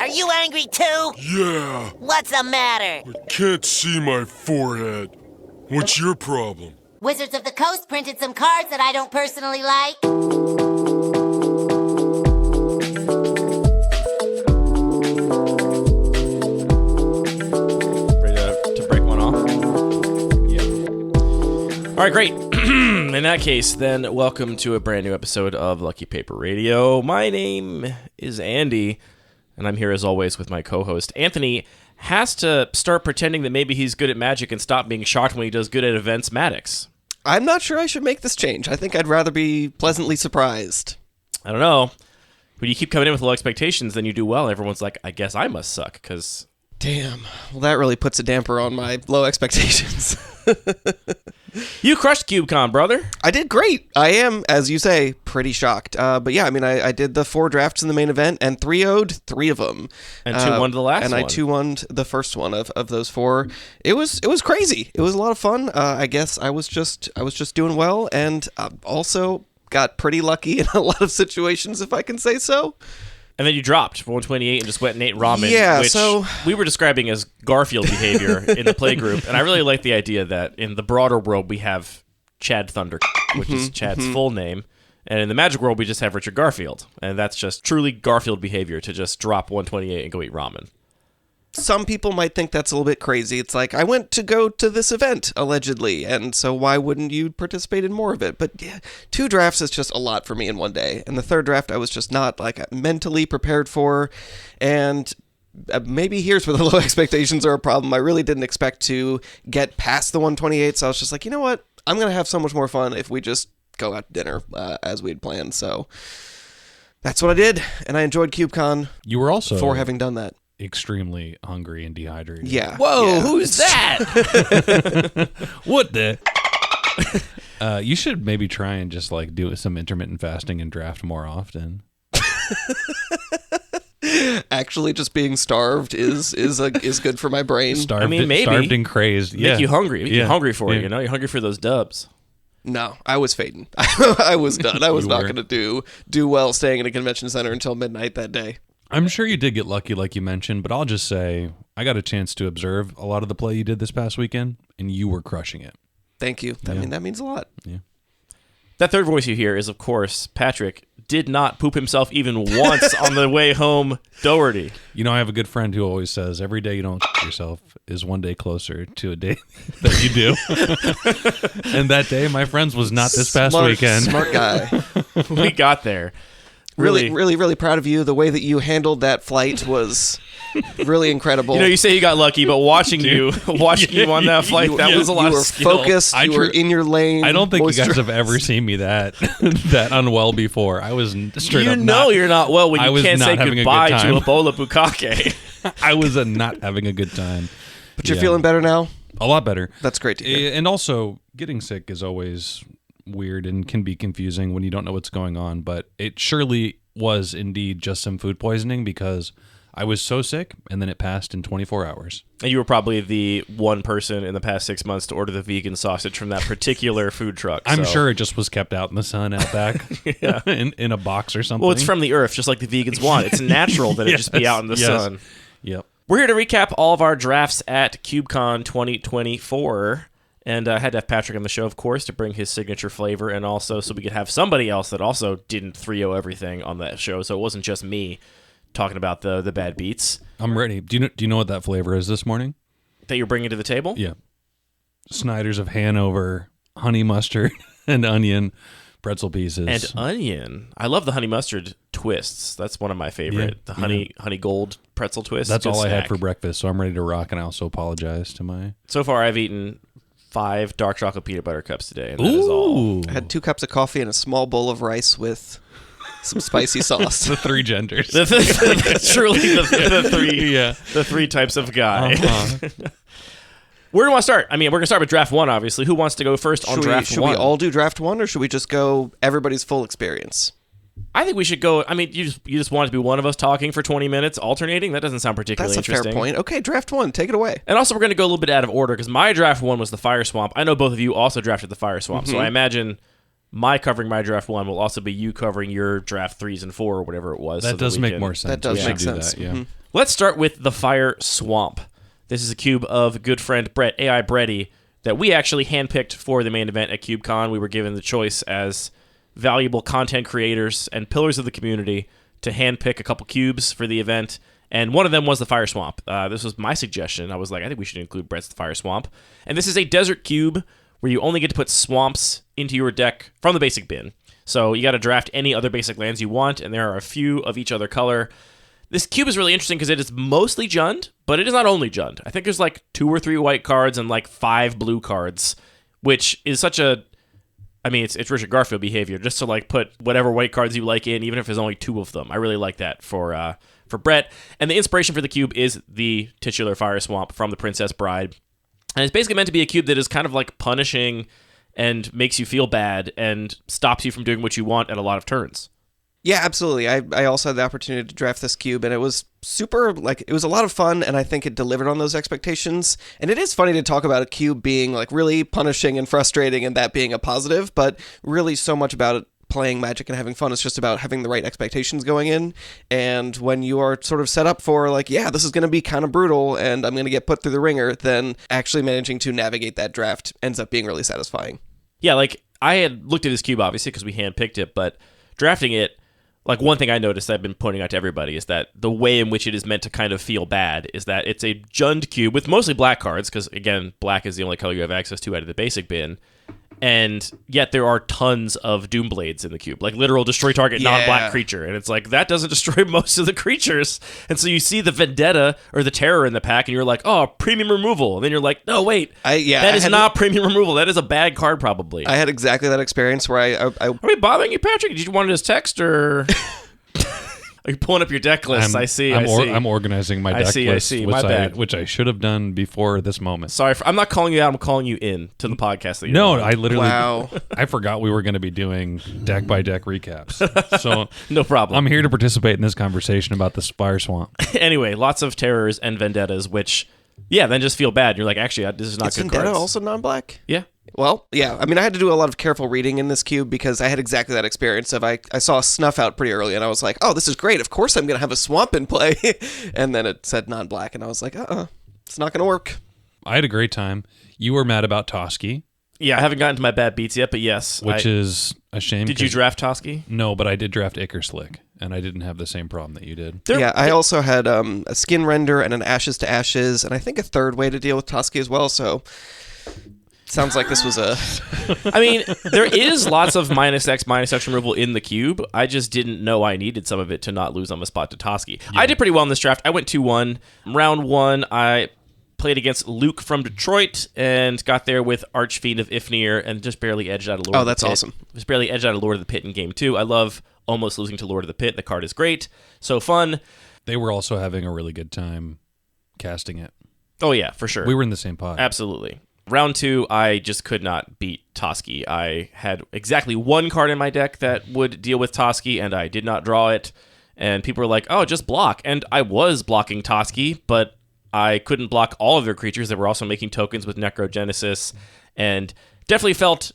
Are you angry too? Yeah. What's the matter? I can't see my forehead. What's your problem? Wizards of the Coast printed some cards that I don't personally like. Ready to break one off? Yeah. All right, great. In that case, then, welcome to a brand new episode of Lucky Paper Radio. My name is Andy, and I'm here as always with my co-host. Anthony has to start pretending that maybe he's good at magic and stop being shocked when he does good at events. Maddox. I'm not sure I should make this change. I think I'd rather be pleasantly surprised. I don't know. When you keep coming in with low expectations, then you do well. Everyone's like, I guess I must suck, because... Damn. Well, that really puts a damper on my low expectations. You crushed CubeCon, brother. I did great. I am, as you say, pretty shocked. But yeah, I mean, I did the 4 drafts in the main event and 3-0'd 3 of them. And 2-1'd the last and one. And I 2-1'd the first one of those 4. It was crazy. It was a lot of fun. I guess I was just doing well, and also got pretty lucky in a lot of situations, if I can say so. And then you dropped for 128 and just went and ate ramen, which so we were describing as Garfield behavior in the playgroup. And I really like the idea that in the broader world, we have Chad Thunder, which is Chad's full name. And in the magic world, we just have Richard Garfield. And that's just truly Garfield behavior to just drop 128 and go eat ramen. Some people might think that's a little bit crazy. It's like, I went to go to this event, allegedly, and so why wouldn't you participate in more of it? But yeah, 2 drafts is just a lot for me in one day. And the 3rd draft I was just not like mentally prepared for. And maybe here's where the low expectations are a problem. I really didn't expect to get past the 128, so I was just like, you know what? I'm going to have so much more fun if we just go out to dinner as we'd planned. So that's what I did, and I enjoyed CubeCon. You were also for having done that. Extremely hungry and dehydrated. Yeah. Whoa, yeah. who's that? What the? You should maybe try and just like do some intermittent fasting and draft more often. Actually, just being starved is good for my brain. Starved, maybe. Starved and crazed. Yeah. Make you hungry. Make you hungry for it, Yeah. you know? You're hungry for those dubs. No, I was fading. I was done. I was You not were. going to do well staying in a convention center until midnight that day. I'm sure you did get lucky, like you mentioned, but I'll just say I got a chance to observe a lot of the play you did this past weekend, and you were crushing it. Thank you. I mean, that means a lot. Yeah. That third voice you hear is, of course, Patrick did not poop himself even once on the way home, Doherty. You know, I have a good friend who always says every day you don't yourself is one day closer to a day that you do. And that day, my friends, was not this past weekend. Smart guy. We got there. Really proud of you. The way that you handled that flight was really incredible. You know, you say you got lucky, but watching you on that flight, that was a lot you of were skill. focused. You were in your lane. I don't think you guys moisturized. have ever seen me that unwell before. I was straight up You're not well when I you was can't not say having a good goodbye time. to Ebola Bukake. I was not having a good time. But you're feeling better now? A lot better. That's great to hear. And also, getting sick is always weird and can be confusing when you don't know what's going on. But it surely was indeed just some food poisoning because I was so sick, and then it passed in 24 hours. And you were probably the one person in the past 6 months to order the vegan sausage from that particular food truck. I'm so. sure it just was kept out in the sun out back in a box or something. Well, it's from the earth, just like the vegans want. It's natural that it just be out in the sun. Yep. We're here to recap all of our drafts at CubeCon 2024. And I had to have Patrick on the show, of course, to bring his signature flavor, and also so we could have somebody else that also didn't 3-0 everything on that show, so it wasn't just me talking about the bad beats. I'm ready. Do you know what that flavor is this morning? That you're bringing to the table? Yeah. Snyder's of Hanover, honey mustard, and onion pretzel pieces. And onion. I love the honey mustard twists. That's one of my favorite. Yeah, the honey gold pretzel twist. That's Good all I had snack. for breakfast, so I'm ready to rock, and I also apologize to my... So far, I've eaten 5 dark chocolate peanut butter cups today, and that is all. I had 2 cups of coffee and a small bowl of rice with some spicy sauce. The 3 genders. Truly the 3 types of guy. Where do we want to start? I mean, we're going to start with draft 1, obviously. Who wants to go first on draft 1? Should we all do draft 1, or should we just go everybody's full experience? I think we should go. I mean, you just want it to be one of us talking for 20 minutes, alternating? That doesn't sound particularly That's a interesting. fair point. Okay, draft 1. Take it away. And also, we're going to go a little bit out of order, because my draft 1 was the Fire Swamp. I know both of you also drafted the Fire Swamp, so I imagine my covering my draft 1 will also be you covering your draft 3s and 4 or whatever it was. That so does we make can- more sense. That does We make should do sense. that, yeah. Let's start with the Fire Swamp. This is a cube of good friend Brett, AI Bretty, that we actually handpicked for the main event at CubeCon. We were given the choice as valuable content creators and pillars of the community to handpick a couple cubes for the event, and one of them was the Fire Swamp. This was my suggestion. I was like, I think we should include Brett's the Fire Swamp. And this is a desert cube where you only get to put swamps into your deck from the basic bin. So you got to draft any other basic lands you want, and there are a few of each other color. This cube is really interesting because it is mostly Jund, but it is not only Jund. I think there's like 2 or 3 white cards and like 5 blue cards, which is such a... I mean, it's Richard Garfield behavior, just to like put whatever white cards you like in, even if there's only 2 of them. I really like that for Brett. And the inspiration for the cube is the titular Fire Swamp from The Princess Bride. And it's basically meant to be a cube that is kind of like punishing and makes you feel bad and stops you from doing what you want at a lot of turns. Yeah, absolutely. I also had the opportunity to draft this cube, and it was super, like, it was a lot of fun, and I think it delivered on those expectations. And it is funny to talk about a cube being, like, really punishing and frustrating and that being a positive, but really so much about it playing Magic and having fun is just about having the right expectations going in. And when you are sort of set up for, like, yeah, this is going to be kind of brutal, and I'm going to get put through the ringer, then actually managing to navigate that draft ends up being really satisfying. Yeah, like, I had looked at this cube, obviously, because we handpicked it, but drafting it, like, one thing I noticed that I've been pointing out to everybody is that the way in which it is meant to kind of feel bad is that it's a Jund cube with mostly black cards, because, again, black is the only color you have access to out of the basic bin, and yet there are tons of Doomblades in the cube, like literal destroy target non-black creature, and it's like, that doesn't destroy most of the creatures, and so you see the Vendetta or the Terror in the pack, and you're like, oh, premium removal, and then you're like, no, wait, that is not premium removal, that is a bad card probably. I had exactly that experience where I Are we bothering you, Patrick? Did you want his text, or... Are you pulling up your deck list? I see. I'm organizing my deck list, My bad. which I should have done before this moment. Sorry, I'm not calling you out. I'm calling you in to the podcast. That you're No, on. I literally, Wow. I forgot we were going to be doing deck by deck recaps. So No problem. I'm here to participate in this conversation about the Fire Swamp. Anyway, lots of terrors and vendettas, which, yeah, then just feel bad. You're like, actually, this is not Is good Vendetta cards. also non-black? Yeah. Well, yeah. I mean, I had to do a lot of careful reading in this cube because I had exactly that experience of I saw a snuff out pretty early, and I was like, oh, this is great. Of course I'm going to have a swamp in play. And then it said non-black, and I was like, it's not going to work. I had a great time. You were mad about Toski, Yeah, I haven't gotten to my bad beats yet, but yes. which is a shame. Did you draft Toski? No, but I did draft Ickerslick, and I didn't have the same problem that you did. I also had a skin render and an ashes to ashes, and I think a third way to deal with Toski as well, so... Sounds like this was a... I mean, there is lots of -X, -X removal in the cube. I just didn't know I needed some of it to not lose on the spot to Toski. Yeah. I did pretty well in this draft. I went 2-1. Round 1, I played against Luke from Detroit and got there with Archfiend of Ifnir and just barely edged out of Lord of the Pit. Oh, that's awesome. Just barely edged out of Lord of the Pit in game 2. I love almost losing to Lord of the Pit. The card is great. So fun. They were also having a really good time casting it. Oh, yeah, for sure. We were in the same pod. Absolutely. Round 2, I just could not beat Toski. I had exactly 1 card in my deck that would deal with Toski, and I did not draw it. And people were like, oh, just block. And I was blocking Toski, but I couldn't block all of their creatures that were also making tokens with Necrogenesis. And definitely felt,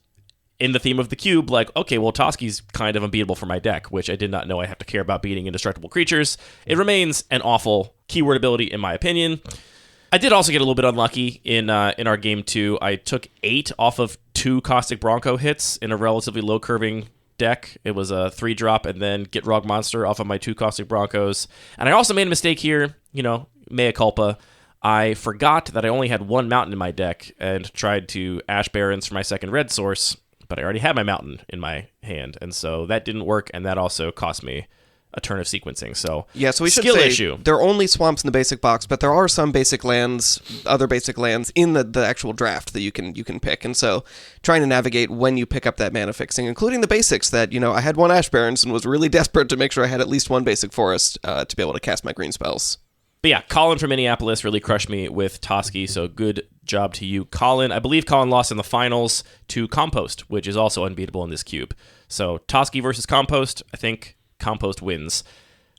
in the theme of the cube, like, okay, well, Toski's kind of unbeatable for my deck, which I did not know I have to care about beating indestructible creatures. It remains an awful keyword ability, in my opinion. I did also get a little bit unlucky in our game 2. I took 8 off of 2 Caustic Bronco hits in a relatively low curving deck. It was a 3-drop and then Get Rog Monster off of my 2 Caustic Broncos. And I also made a mistake here, mea culpa. I forgot that I only had 1 mountain in my deck and tried to Ash Barrens for my second red source, but I already had my mountain in my hand. And so that didn't work, and that also cost me a turn of sequencing. So yeah, so we should skill say issue. There are only swamps in the basic box, but there are some basic lands, other basic lands in the actual draft that you can pick. And so trying to navigate when you pick up that mana fixing, including the basics that, I had 1 Ash Barrens and was really desperate to make sure I had at least 1 basic forest to be able to cast my green spells. But yeah, Colin from Minneapolis really crushed me with Toski, so good job to you, Colin. I believe Colin lost in the finals to Compost, which is also unbeatable in this cube. So Toski versus Compost, I think Compost wins.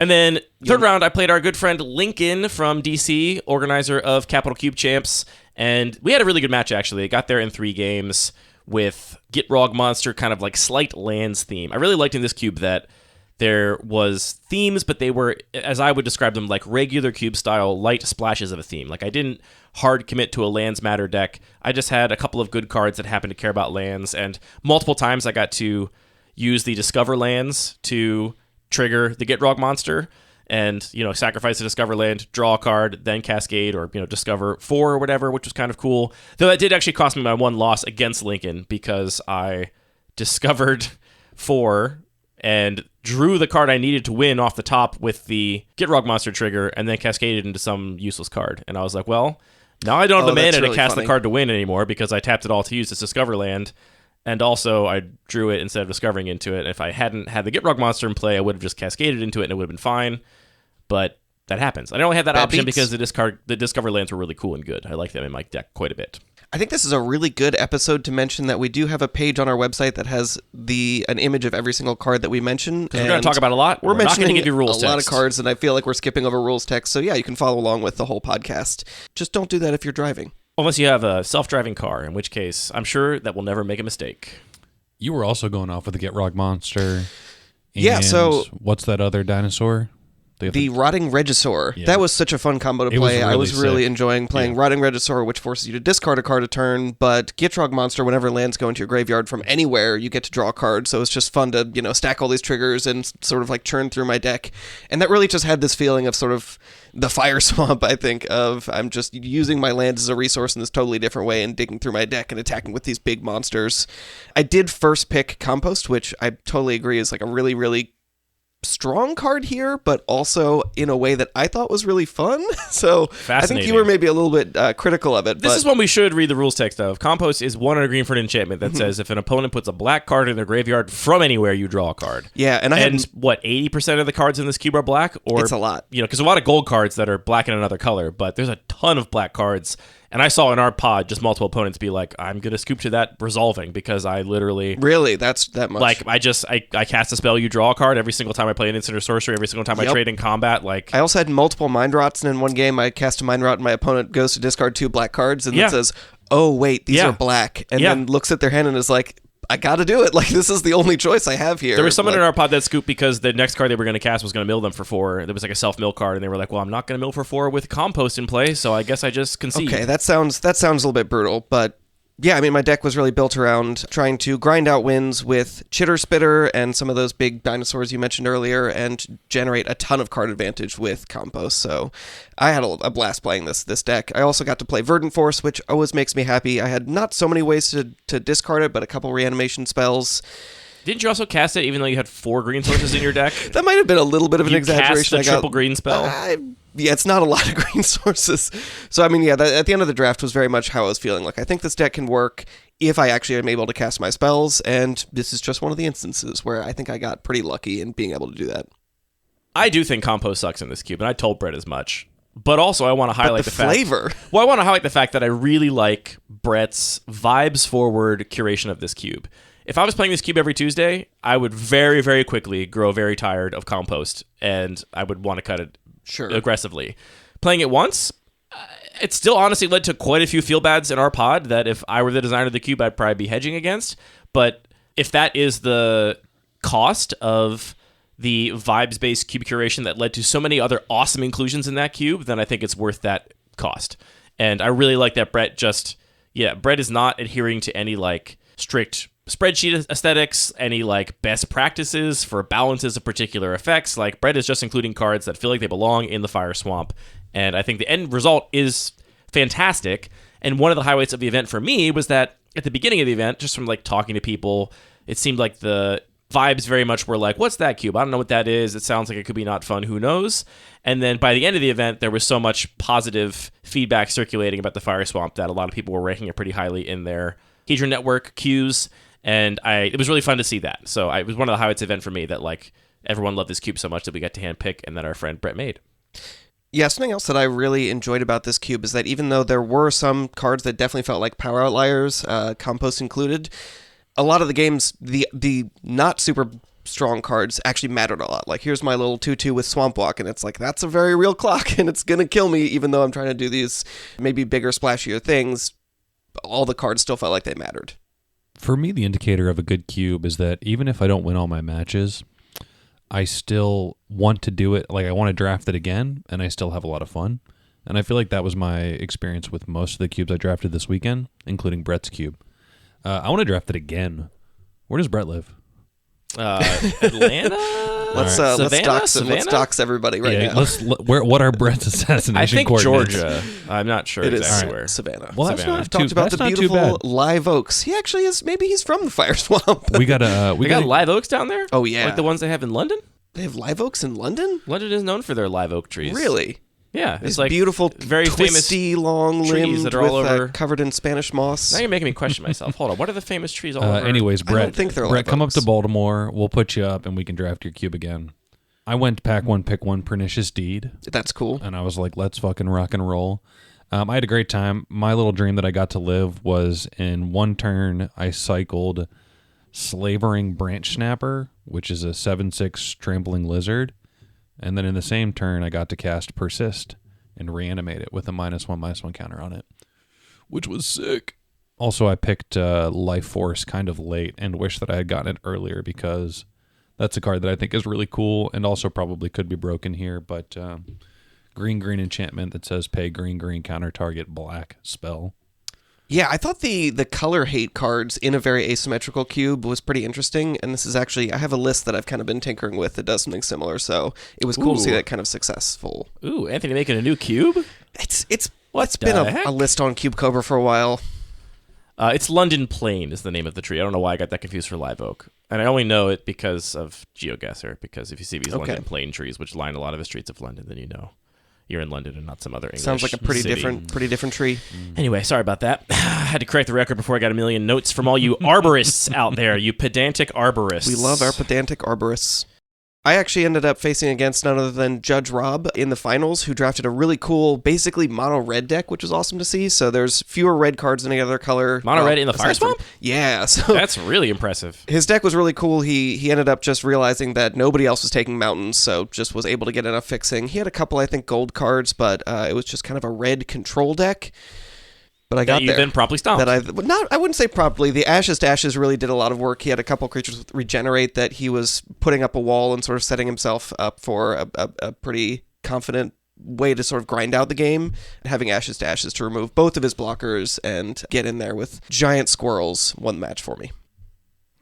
And then third round, I played our good friend Lincoln from DC, organizer of Capital Cube Champs, and we had a really good match, actually. I got there in 3 games with Get Rog Monster, kind of like slight lands theme. I really liked in this cube that There was themes, but they were, as I would describe them, like regular cube style light splashes of a theme. Like I didn't hard commit to a lands matter deck. I just had a couple of good cards that happened to care about lands, and multiple times I got to use the discover lands to trigger the Gitrog monster and, sacrifice a discover land, draw a card, then cascade or, discover 4 or whatever, which was kind of cool. Though that did actually cost me my one loss against Lincoln because I discovered 4 and drew the card I needed to win off the top with the Gitrog monster trigger and then cascaded into some useless card. And I was like, well, now I don't have the mana to cast the card to win anymore because I tapped it all to use this discover land. And also, I drew it instead of discovering into it. If I hadn't had the Gitrog monster in play, I would have just cascaded into it and it would have been fine. But that happens. I only had that option because the discover lands were really cool and good. I like them in my deck quite a bit. I think this is a really good episode to mention that we do have a page on our website that has an image of every single card that we mention. Because we're going to talk about a lot. We're not going to mentioning give you rules a lot of cards, and I feel like we're skipping over rules text. So yeah, you can follow along with the whole podcast. Just don't do that if you're driving. Unless you have a self-driving car, in which case I'm sure that will never make a mistake. You were also going off with the Gitrog monster. Yeah, so what's that other dinosaur? The Rotting Regisaur. Yeah. That was such a fun combo to play. I was really sick. enjoying playing Rotting Regisaur, which forces you to discard a card a turn, but Gitrog Monster, whenever lands go into your graveyard from anywhere, you get to draw a card, so it's just fun to, stack all these triggers and sort of like churn through my deck. And that really just had this feeling of sort of the Fire Swamp, I think, of I'm just using my lands as a resource in this totally different way and digging through my deck and attacking with these big monsters. I did first pick Compost, which I totally agree is like a really, really strong card here, but also in a way that I thought was really fun. So I think you were maybe a little bit critical of it. This is one we should read the rules text of. Compost is 1 and a green for an enchantment that says if an opponent puts a black card in their graveyard from anywhere, you draw a card. Yeah, and 80% of the cards in this cube are black? Or it's a lot. Because a lot of gold cards that are black in another color, but there's a ton of black cards. And I saw in our pod just multiple opponents be like, I'm going to scoop to that resolving because I literally... Really? That's that much? Like, I cast a spell, you draw a card every single time I play an instant or sorcery, every single time I trade in combat. Like, I also had multiple Mind Rots, and in one game I cast a Mind Rot and my opponent goes to discard 2 black cards and then says, oh, wait, these are black. And then looks at their hand and is like, I gotta do it. Like, this is the only choice I have here. There was someone in our pod that scooped because the next card they were going to cast was going to mill them for 4. There was like a self-mill card, and they were like, well, I'm not going to mill for 4 with Compost in play, so I guess I just concede. Okay, that sounds a little bit brutal, but yeah, I mean, my deck was really built around trying to grind out wins with Chitter Spitter and some of those big dinosaurs you mentioned earlier and generate a ton of card advantage with Compost. So I had a blast playing this deck. I also got to play Verdant Force, which always makes me happy. I had not so many ways to discard it, but a couple reanimation spells. Didn't you also cast it even though you had 4 green sources in your deck? That might have been a little bit of an exaggeration. Cast a triple green spell? Yeah, it's not a lot of green sources. So, I mean, yeah, at the end of the draft was very much how I was feeling. Like, I think this deck can work if I actually am able to cast my spells, and this is just one of the instances where I think I got pretty lucky in being able to do that. I do think Compost sucks in this cube, and I told Brett as much. But also, I want to highlight the flavor. Well, I want to highlight the fact that I really like Brett's vibes-forward curation of this cube. If I was playing this cube every Tuesday, I would very, very quickly grow very tired of Compost, and I would want to cut it aggressively. Playing it once, it still honestly led to quite a few feel-bads in our pod that if I were the designer of the cube, I'd probably be hedging against. But if that is the cost of the vibes-based cube curation that led to so many other awesome inclusions in that cube, then I think it's worth that cost. And I really like that Brett Brett is not adhering to any, like, strict spreadsheet aesthetics, any like best practices for balances of particular effects. Like, Brett is just including cards that feel like they belong in the Fire Swamp, and I think the end result is fantastic. And one of the highlights of the event for me was that at the beginning of the event, just from like talking to people, it seemed like the vibes very much were like, what's that cube? I don't know what that is. It sounds like it could be not fun. Who knows? And then by the end of the event, there was so much positive feedback circulating about the Fire Swamp that a lot of people were ranking it pretty highly in their Hedron Network queues. And it was really fun to see that. So it was one of the highlights of the event for me that like everyone loved this cube so much that we got to handpick and that our friend Brett made. Yeah, something else that I really enjoyed about this cube is that even though there were some cards that definitely felt like power outliers, Compost included, a lot of the games, the not super strong cards actually mattered a lot. Like, here's my little 2/2 with Swamp Walk, and it's like, that's a very real clock, and it's going to kill me, even though I'm trying to do these maybe bigger, splashier things. All the cards still felt like they mattered. For me, the indicator of a good cube is that even if I don't win all my matches, I still want to do it. Like, I want to draft it again, and I still have a lot of fun. And I feel like that was my experience with most of the cubes I drafted this weekend, including Brett's cube. I want to draft it again. Where does Brett live? Atlanta? Let's dox everybody right now. What are Brett's assassination I think coordinates? Georgia. I'm not sure It is exactly where. Savannah. Well, that's Savannah. not Talked about the beautiful live oaks. He actually is. Maybe he's from the Fire Swamp. We got We got live oaks down there? Oh, yeah. Like the ones they have in London? They have live oaks in London? London is known for their live oak trees. Really? Yeah. These It's like beautiful, very twisty, famous long trees limbs that are all over. covered in Spanish moss. Now you're making me question myself. Hold on. What are the famous trees all over? Anyways, I don't Brett, think they're Brett, live come up oaks. to Baltimore. We'll put you up, and we can draft your cube again. I went pack one, pick one, pernicious deed, That's cool. and I was like, let's fucking rock and roll. I had a great time. My little dream that I got to live was in one turn, I cycled Slavering Branch Snapper, which is a 7/6 trampling lizard. And then in the same turn, I got to cast Persist and reanimate it with a -1/-1 counter on it, which was sick. Also, I picked Life Force kind of late and wish that I had gotten it earlier because that's a card that I think is really cool and also probably could be broken here. But green enchantment that says pay green counter target black spell. Yeah, I thought the color hate cards in a very asymmetrical cube was pretty interesting, and this is actually, I have a list that I've kind of been tinkering with that does something similar, so it was cool to see that kind of successful. Ooh, Anthony making a new cube? It's What been the heck? a list on Cube Cobra for a while. It's London Plain is the name of the tree. I don't know why I got that confused for live oak. And I only know it because of GeoGuessr, because if you see these London Plain trees, which line a lot of the streets of London, then you know you're in London and not some other English Sounds like a pretty city. different tree. Anyway, sorry about that. I had to correct the record before I got a million notes from all you arborists out there, you pedantic arborists. We love our pedantic arborists. I actually ended up facing against none other than Judge Rob in the finals, who drafted a really cool, basically mono red deck, which was awesome to see. So there's fewer red cards than any other color. Mono red in the Fire aside from- Swamp? Yeah. So That's really impressive. his deck was really cool. He ended up just realizing that nobody else was taking mountains, so just was able to get enough fixing. He had a couple, I think, gold cards, but it was just kind of a red control deck. But I got That you there. then promptly stomped. I wouldn't say properly. The Ashes to Ashes really did a lot of work. He had a couple creatures with regenerate that he was putting up a wall and sort of setting himself up for a pretty confident way to sort of grind out the game. Having Ashes to Ashes to remove both of his blockers and get in there with giant squirrels won the match for me.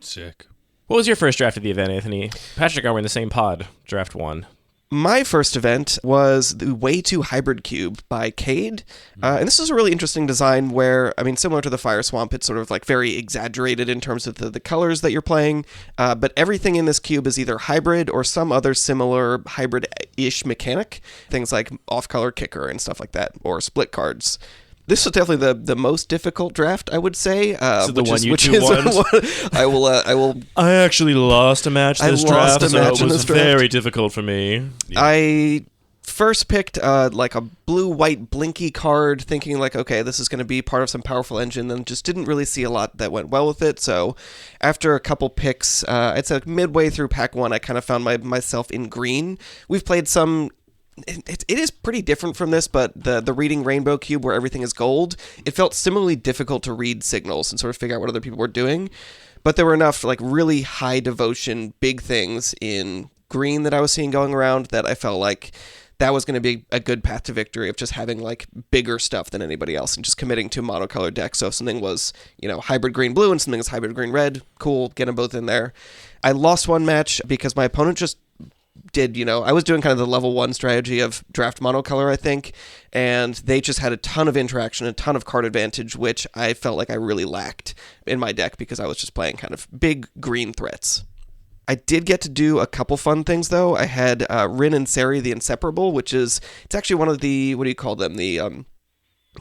Sick. What was your first draft of the event, Anthony? Patrick and I were in the same pod, draft one. My first event was the Way Too Hybrid Cube by Cade. And this is a really interesting design where, I mean, similar to the Fire Swamp, it's sort of like very exaggerated in terms of the colors that you're playing. But everything in this cube is either hybrid or some other similar hybrid-ish mechanic. Things like off-color kicker and stuff like that, or split cards. This was definitely the most difficult draft, I would say. I actually lost a match I this lost draft, a so match it in was this draft. very difficult for me. I first picked like a blue-white blinky card, thinking like, okay, this is going to be part of some powerful engine, and just didn't really see a lot that went well with it. So after a couple picks, I'd say like midway through pack one, I kind of found myself in green. We've played some... It is pretty different from this, but the Reading Rainbow Cube, where everything is gold, it felt similarly difficult to read signals and sort of figure out what other people were doing. But there were enough like really high devotion, big things in green that I was seeing going around that I felt like that was going to be a good path to victory of just having like bigger stuff than anybody else and just committing to monocolor decks. So if something was, hybrid green blue and something was hybrid green red, cool, get them both in there. I lost one match because my opponent just did, I was doing kind of the level 1 strategy of draft monocolor, I think, and they just had a ton of interaction, a ton of card advantage, which I felt like I really lacked in my deck because I was just playing kind of big green threats. I did get to do a couple fun things, though. I had Rin and Seri the Inseparable, which is, it's actually one of the, what do you call them, the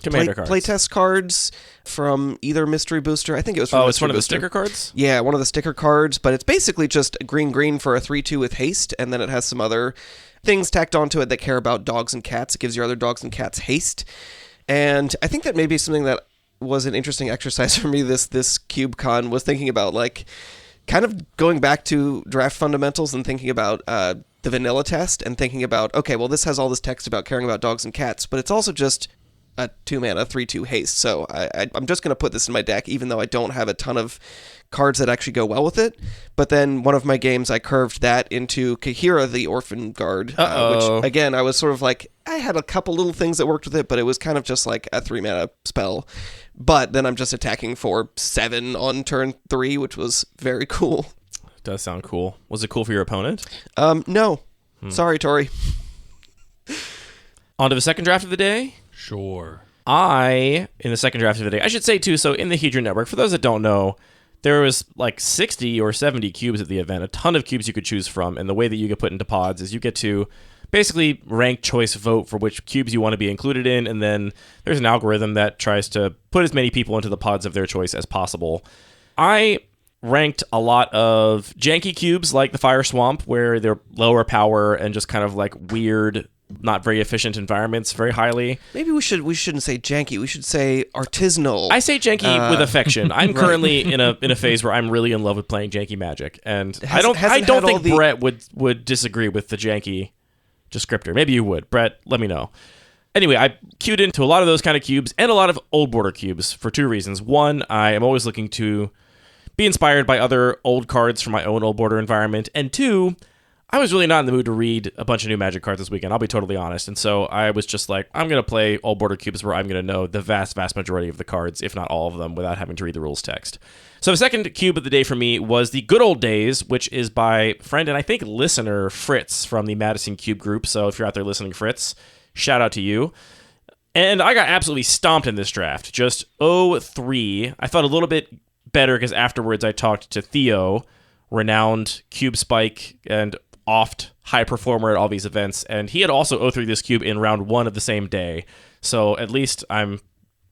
Commander cards. playtest cards from either Mystery Booster. I think it was from Oh, Mystery it's one of the Booster. sticker cards? Yeah, one of the sticker cards, but it's basically just green for a 3/2 with haste, and then it has some other things tacked onto it that care about dogs and cats. It gives your other dogs and cats haste. And I think that may be something that was an interesting exercise for me this CubeCon, was thinking about, like, kind of going back to draft fundamentals and thinking about the vanilla test and thinking about, okay, well, this has all this text about caring about dogs and cats, but it's also just a 2-mana 3/2 haste. So I'm just going to put this in my deck, even though I don't have a ton of cards that actually go well with it. But then one of my games, I curved that into Kahira the Orphan Guard, which, again, I was sort of like, I had a couple little things that worked with it, but it was kind of just like a 3-mana spell. But then I'm just attacking for 7 on turn 3, which was very cool. Does sound cool. Was it cool for your opponent? No. Sorry, Tori. On to the second draft of the day. Sure. In the second draft of the day, I should say too, so in the Hedron Network, for those that don't know, there was like 60 or 70 cubes at the event, a ton of cubes you could choose from, and the way that you get put into pods is you get to basically rank choice vote for which cubes you want to be included in, and then there's an algorithm that tries to put as many people into the pods of their choice as possible. I ranked a lot of janky cubes like the Fire Swamp, where they're lower power and just kind of like weird, not very efficient environments very highly. Maybe we shouldn't say janky. We should say artisanal. I say janky with affection. I'm currently in a phase where I'm really in love with playing janky Magic, and I don't think Brett would disagree with the janky descriptor. Maybe you would. Brett, let me know. Anyway, I queued into a lot of those kind of cubes and a lot of old border cubes for 2 reasons. One, I am always looking to be inspired by other old cards from my own old border environment, and 2, I was really not in the mood to read a bunch of new Magic cards this weekend, I'll be totally honest, and so I was just like, I'm going to play old border cubes where I'm going to know the vast, vast majority of the cards, if not all of them, without having to read the rules text. So the second cube of the day for me was the Good Old Days, which is by friend and I think listener Fritz from the Madison Cube group, so if you're out there listening, Fritz, shout out to you. And I got absolutely stomped in this draft, just 0-3. I felt a little bit better because afterwards I talked to Theo, renowned cube spike and oft high performer at all these events, and he had also 0-3 this cube in round 1 of the same day. So at least I'm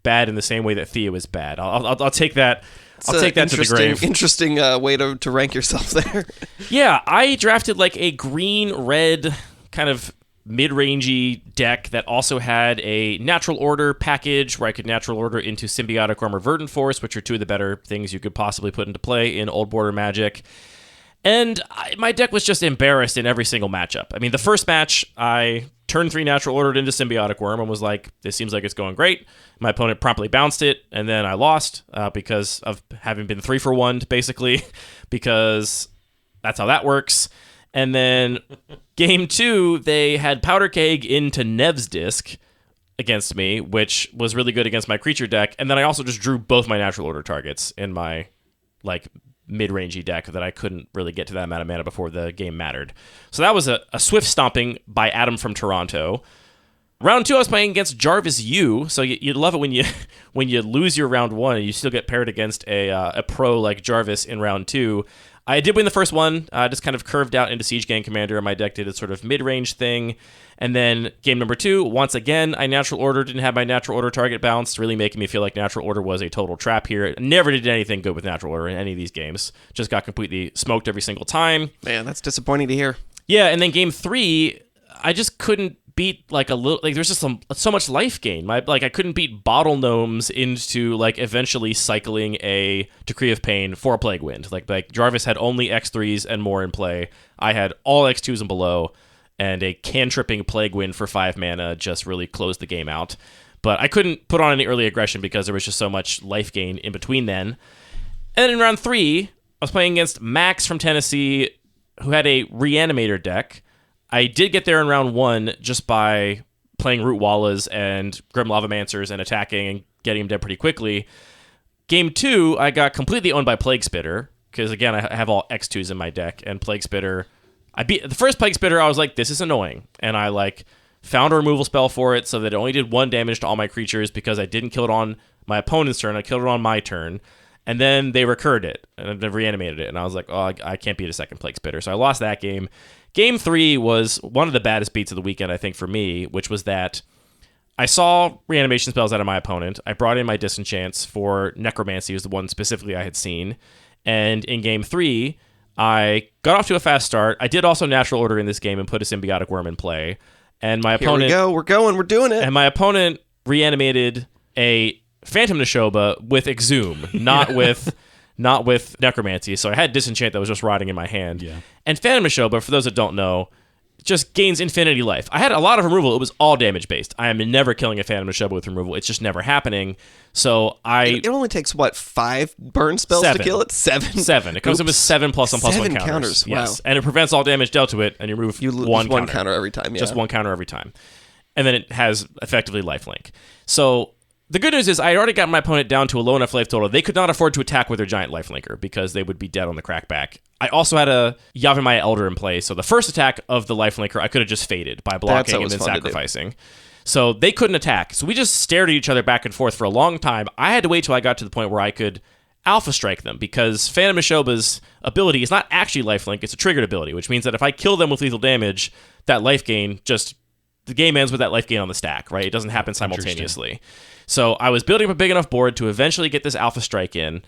bad in the same way that Theo is bad. I'll take that. I'll take that to the grave. Interesting way to rank yourself there. Yeah, I drafted like a green-red kind of mid-rangey deck that also had a natural order package where I could natural order into Symbiotic Armor Verdant Force, which are 2 of the better things you could possibly put into play in old border Magic. And my deck was just embarrassed in every single matchup. I mean, the first match, I turn 3 natural ordered into Symbiotic Worm and was like, this seems like it's going great. My opponent promptly bounced it, and then I lost because of having been 3-for-1, basically, because that's how that works. And then game 2, they had Powder Keg into Nev's Disc against me, which was really good against my creature deck. And then I also just drew both my natural order targets in my like mid-rangey deck that I couldn't really get to that amount of mana before the game mattered. So that was a swift stomping by Adam from Toronto. Round 2, I was playing against Jarvis Yu, so you love it when you lose your round 1 and you still get paired against a pro like Jarvis in round 2. I did win the first one, just kind of curved out into Siege Gang Commander, and my deck did a sort of mid-range thing. And then game number 2, once again, I natural order, didn't have my natural order target bounced, really making me feel like natural order was a total trap here. Never did anything good with natural order in any of these games. Just got completely smoked every single time. Man, that's disappointing to hear. Yeah, and then game 3, I just couldn't beat like a little, like there's just so much life gain. I couldn't beat Bottle Gnomes into like eventually cycling a Decree of Pain for a Plague Wind. Like Jarvis had only X3s and more in play. I had all X2s and below, and a cantripping Plague Wind for 5 mana just really closed the game out. But I couldn't put on any early aggression because there was just so much life gain in between then. And then in round 3, I was playing against Max from Tennessee, who had a Reanimator deck. I did get there in round 1 just by playing Root Wallas and Grim Lavamancers and attacking and getting him dead pretty quickly. Game 2, I got completely owned by Plague Spitter, because again, I have all X2s in my deck, and Plague Spitter, I beat the first Plague Spitter. I was like, this is annoying, and I like found a removal spell for it so that it only did 1 damage to all my creatures because I didn't kill it on my opponent's turn. I killed it on my turn, and then they recurred it and they reanimated it, and I was like, oh, I can't beat a second Plague Spitter, so I lost that game. Game 3 was one of the baddest beats of the weekend, I think, for me, which was that I saw reanimation spells out of my opponent. I brought in my Disenchants for Necromancy, was the one specifically I had seen. And in Game 3, I got off to a fast start. I did also natural order in this game and put a Symbiotic Worm in play. And my opponent... Here we go. We're doing it. And my opponent reanimated a Phantom Neshoba with Exhume, not with Necromancy. So I had Disenchant that was just rotting in my hand. Yeah. And Phantom Neshoba, for those that don't know, just gains infinity life. I had a lot of removal. It was all damage based. I am never killing a Phantom Neshoba with removal. It's just never happening. So It only takes, what, 5 burn spells to kill it? 7? 7. It comes in with 7 plus 1 plus 1 counters. 7 counters. Yes. Wow. And it prevents all damage dealt to it, and you remove one counter every time. Yeah. Just one counter every time. And then it has effectively lifelink. So the good news is I had already got my opponent down to a low enough life total. They could not afford to attack with their giant lifelinker because they would be dead on the crackback. I also had a Yavimaya Elder in play, so the first attack of the lifelinker I could have just faded by blocking and then sacrificing. So they couldn't attack. So we just stared at each other back and forth for a long time. I had to wait till I got to the point where I could Alpha Strike them because Phantom Neshoba's ability is not actually lifelink, it's a triggered ability, which means that if I kill them with lethal damage, that life gain the game ends with that life gain on the stack, right? It doesn't happen simultaneously. So I was building up a big enough board to eventually get this Alpha Strike in.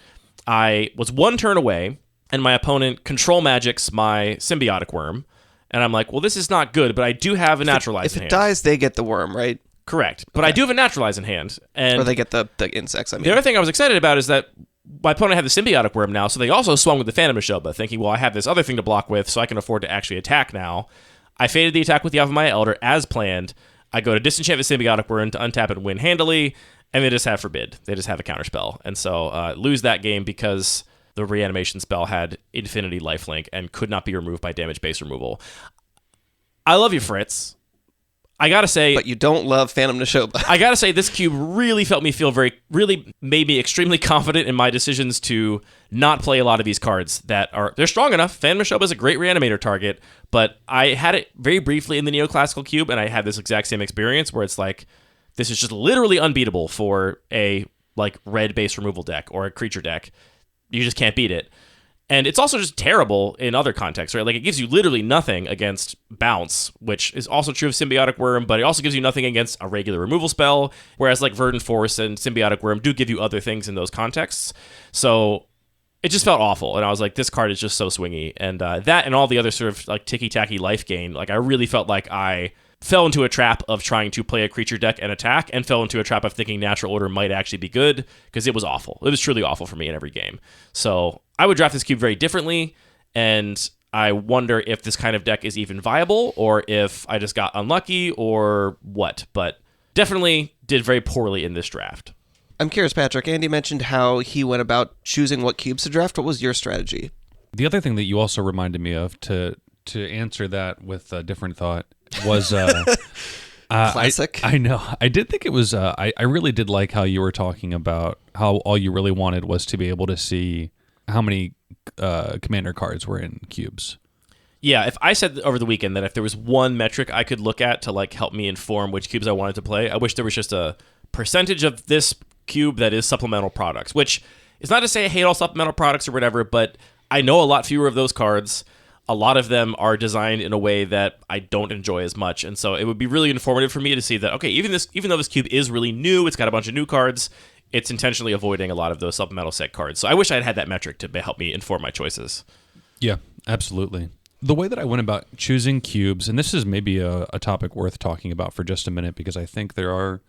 I was 1 turn away, and my opponent control magics my Symbiotic Worm. And I'm like, well, this is not good, but I do have a Naturalize in hand. If it dies, they get the worm, right? Correct. But I do have a Naturalize in hand. Or they get the insects, I mean. The other thing I was excited about is that my opponent had the Symbiotic Worm now, so they also swung with the Phantom Neshoba, thinking, well, I have this other thing to block with, so I can afford to actually attack now. I faded the attack with the Yavimaya Elder as planned. I go to disenchant the Symbiotic Worm to untap it and win handily, and they just have Forbid. They just have a counterspell. And so lose that game because the reanimation spell had infinity lifelink and could not be removed by damage-based removal. I love you, Fritz. I gotta say... But you don't love Phantom Neshoba. I gotta say, this cube really really made me extremely confident in my decisions to not play a lot of these cards they're strong enough. Phantom Neshoba is a great reanimator target, but I had it very briefly in the Neoclassical cube, and I had this exact same experience where it's like, this is just literally unbeatable for a red-based removal deck or a creature deck. You just can't beat it. And it's also just terrible in other contexts, right? Like, it gives you literally nothing against Bounce, which is also true of Symbiotic Worm, but it also gives you nothing against a regular removal spell, whereas, Verdant Force and Symbiotic Worm do give you other things in those contexts. So it just felt awful, and I was like, this card is just so swingy. And that and all the other sort of, ticky-tacky life gain, I really felt like I fell into a trap of trying to play a creature deck and attack, and fell into a trap of thinking Natural Order might actually be good, because it was awful. It was truly awful for me in every game. So I would draft this cube very differently, and I wonder if this kind of deck is even viable, or if I just got unlucky, or what. But definitely did very poorly in this draft. I'm curious, Patrick. Andy mentioned how he went about choosing what cubes to draft. What was your strategy? The other thing that you also reminded me of to answer that with a different thought was classic. I know. I did think it was. I really did like how you were talking about how all you really wanted was to be able to see how many commander cards were in cubes. Yeah, if I said over the weekend that if there was one metric I could look at to help me inform which cubes I wanted to play, I wish there was just a percentage of this cube that is supplemental products, which is not to say I hate all supplemental products or whatever, but I know a lot fewer of those cards. A lot of them are designed in a way that I don't enjoy as much, and so it would be really informative for me to see that, okay, even though this cube is really new, it's got a bunch of new cards, it's intentionally avoiding a lot of those supplemental set cards. So I wish I'd had that metric to help me inform my choices. Yeah, absolutely. The way that I went about choosing cubes, and this is maybe a topic worth talking about for just a minute, because I think there are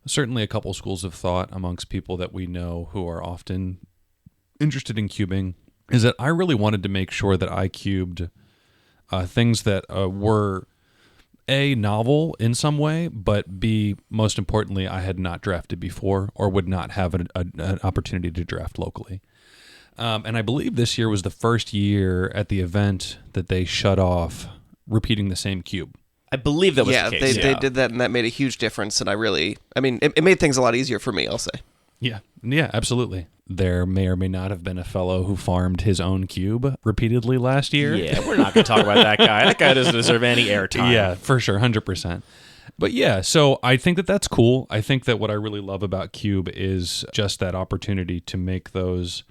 certainly a couple schools of thought amongst people that we know who are often interested in cubing, is that I really wanted to make sure that I cubed things that were A, novel in some way, but B, most importantly, I had not drafted before or would not have an opportunity to draft locally. And I believe this year was the first year at the event that they shut off repeating the same cube. I believe that was the case. They did that, and that made a huge difference, and it made things a lot easier for me, I'll say. Yeah, absolutely. There may or may not have been a fellow who farmed his own cube repeatedly last year. Yeah, we're not going to talk about that guy. That guy doesn't deserve any airtime. Yeah, for sure, 100%. But yeah, so I think that that's cool. I think that what I really love about Cube is just that opportunity to make those,